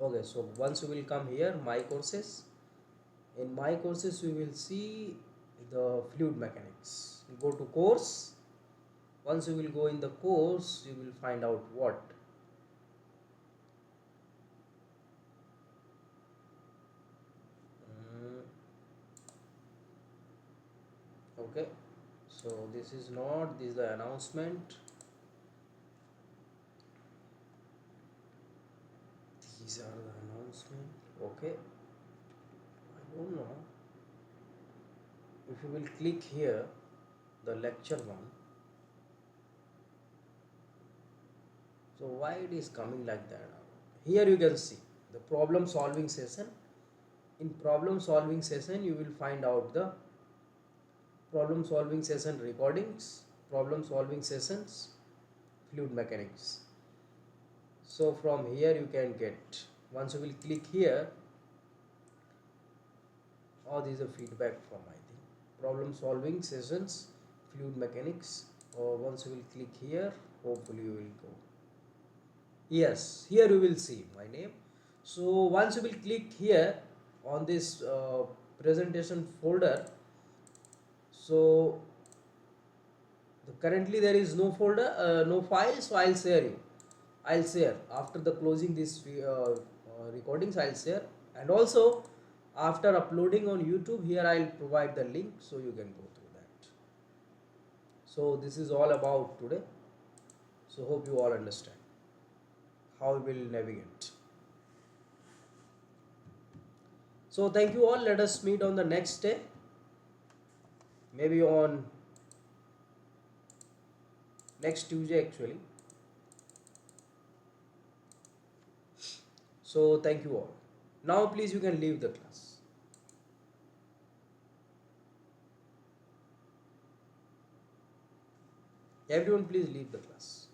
Okay, so once you will come here, my courses. In my courses you will see the fluid mechanics. You go to course. Once you will go in the course, you will find out what. Mm, okay, so this is the announcement. These are the announcement. Okay, I don't know if you will click here, the lecture one. So why it is coming like that? Here you can see the problem solving session. In problem solving session you will find out the problem solving session recordings, problem solving sessions, fluid mechanics. So from here you can get, once you will click here, oh, this is a feedback from, I think, problem solving sessions, fluid mechanics. Or once you will click here, hopefully you will go. Yes, here you will see my name. So once you will click here on this presentation folder, so currently there is no folder, no file, so I'll share after the closing this recordings. I'll share, and also after uploading on YouTube, here I'll provide the link so you can go through that. So this is all about today. So hope you all understand how we will navigate. So thank you all. Let us meet on the next day, maybe on next Tuesday actually. So thank you all. Now please you can leave the class. Everyone please leave the class.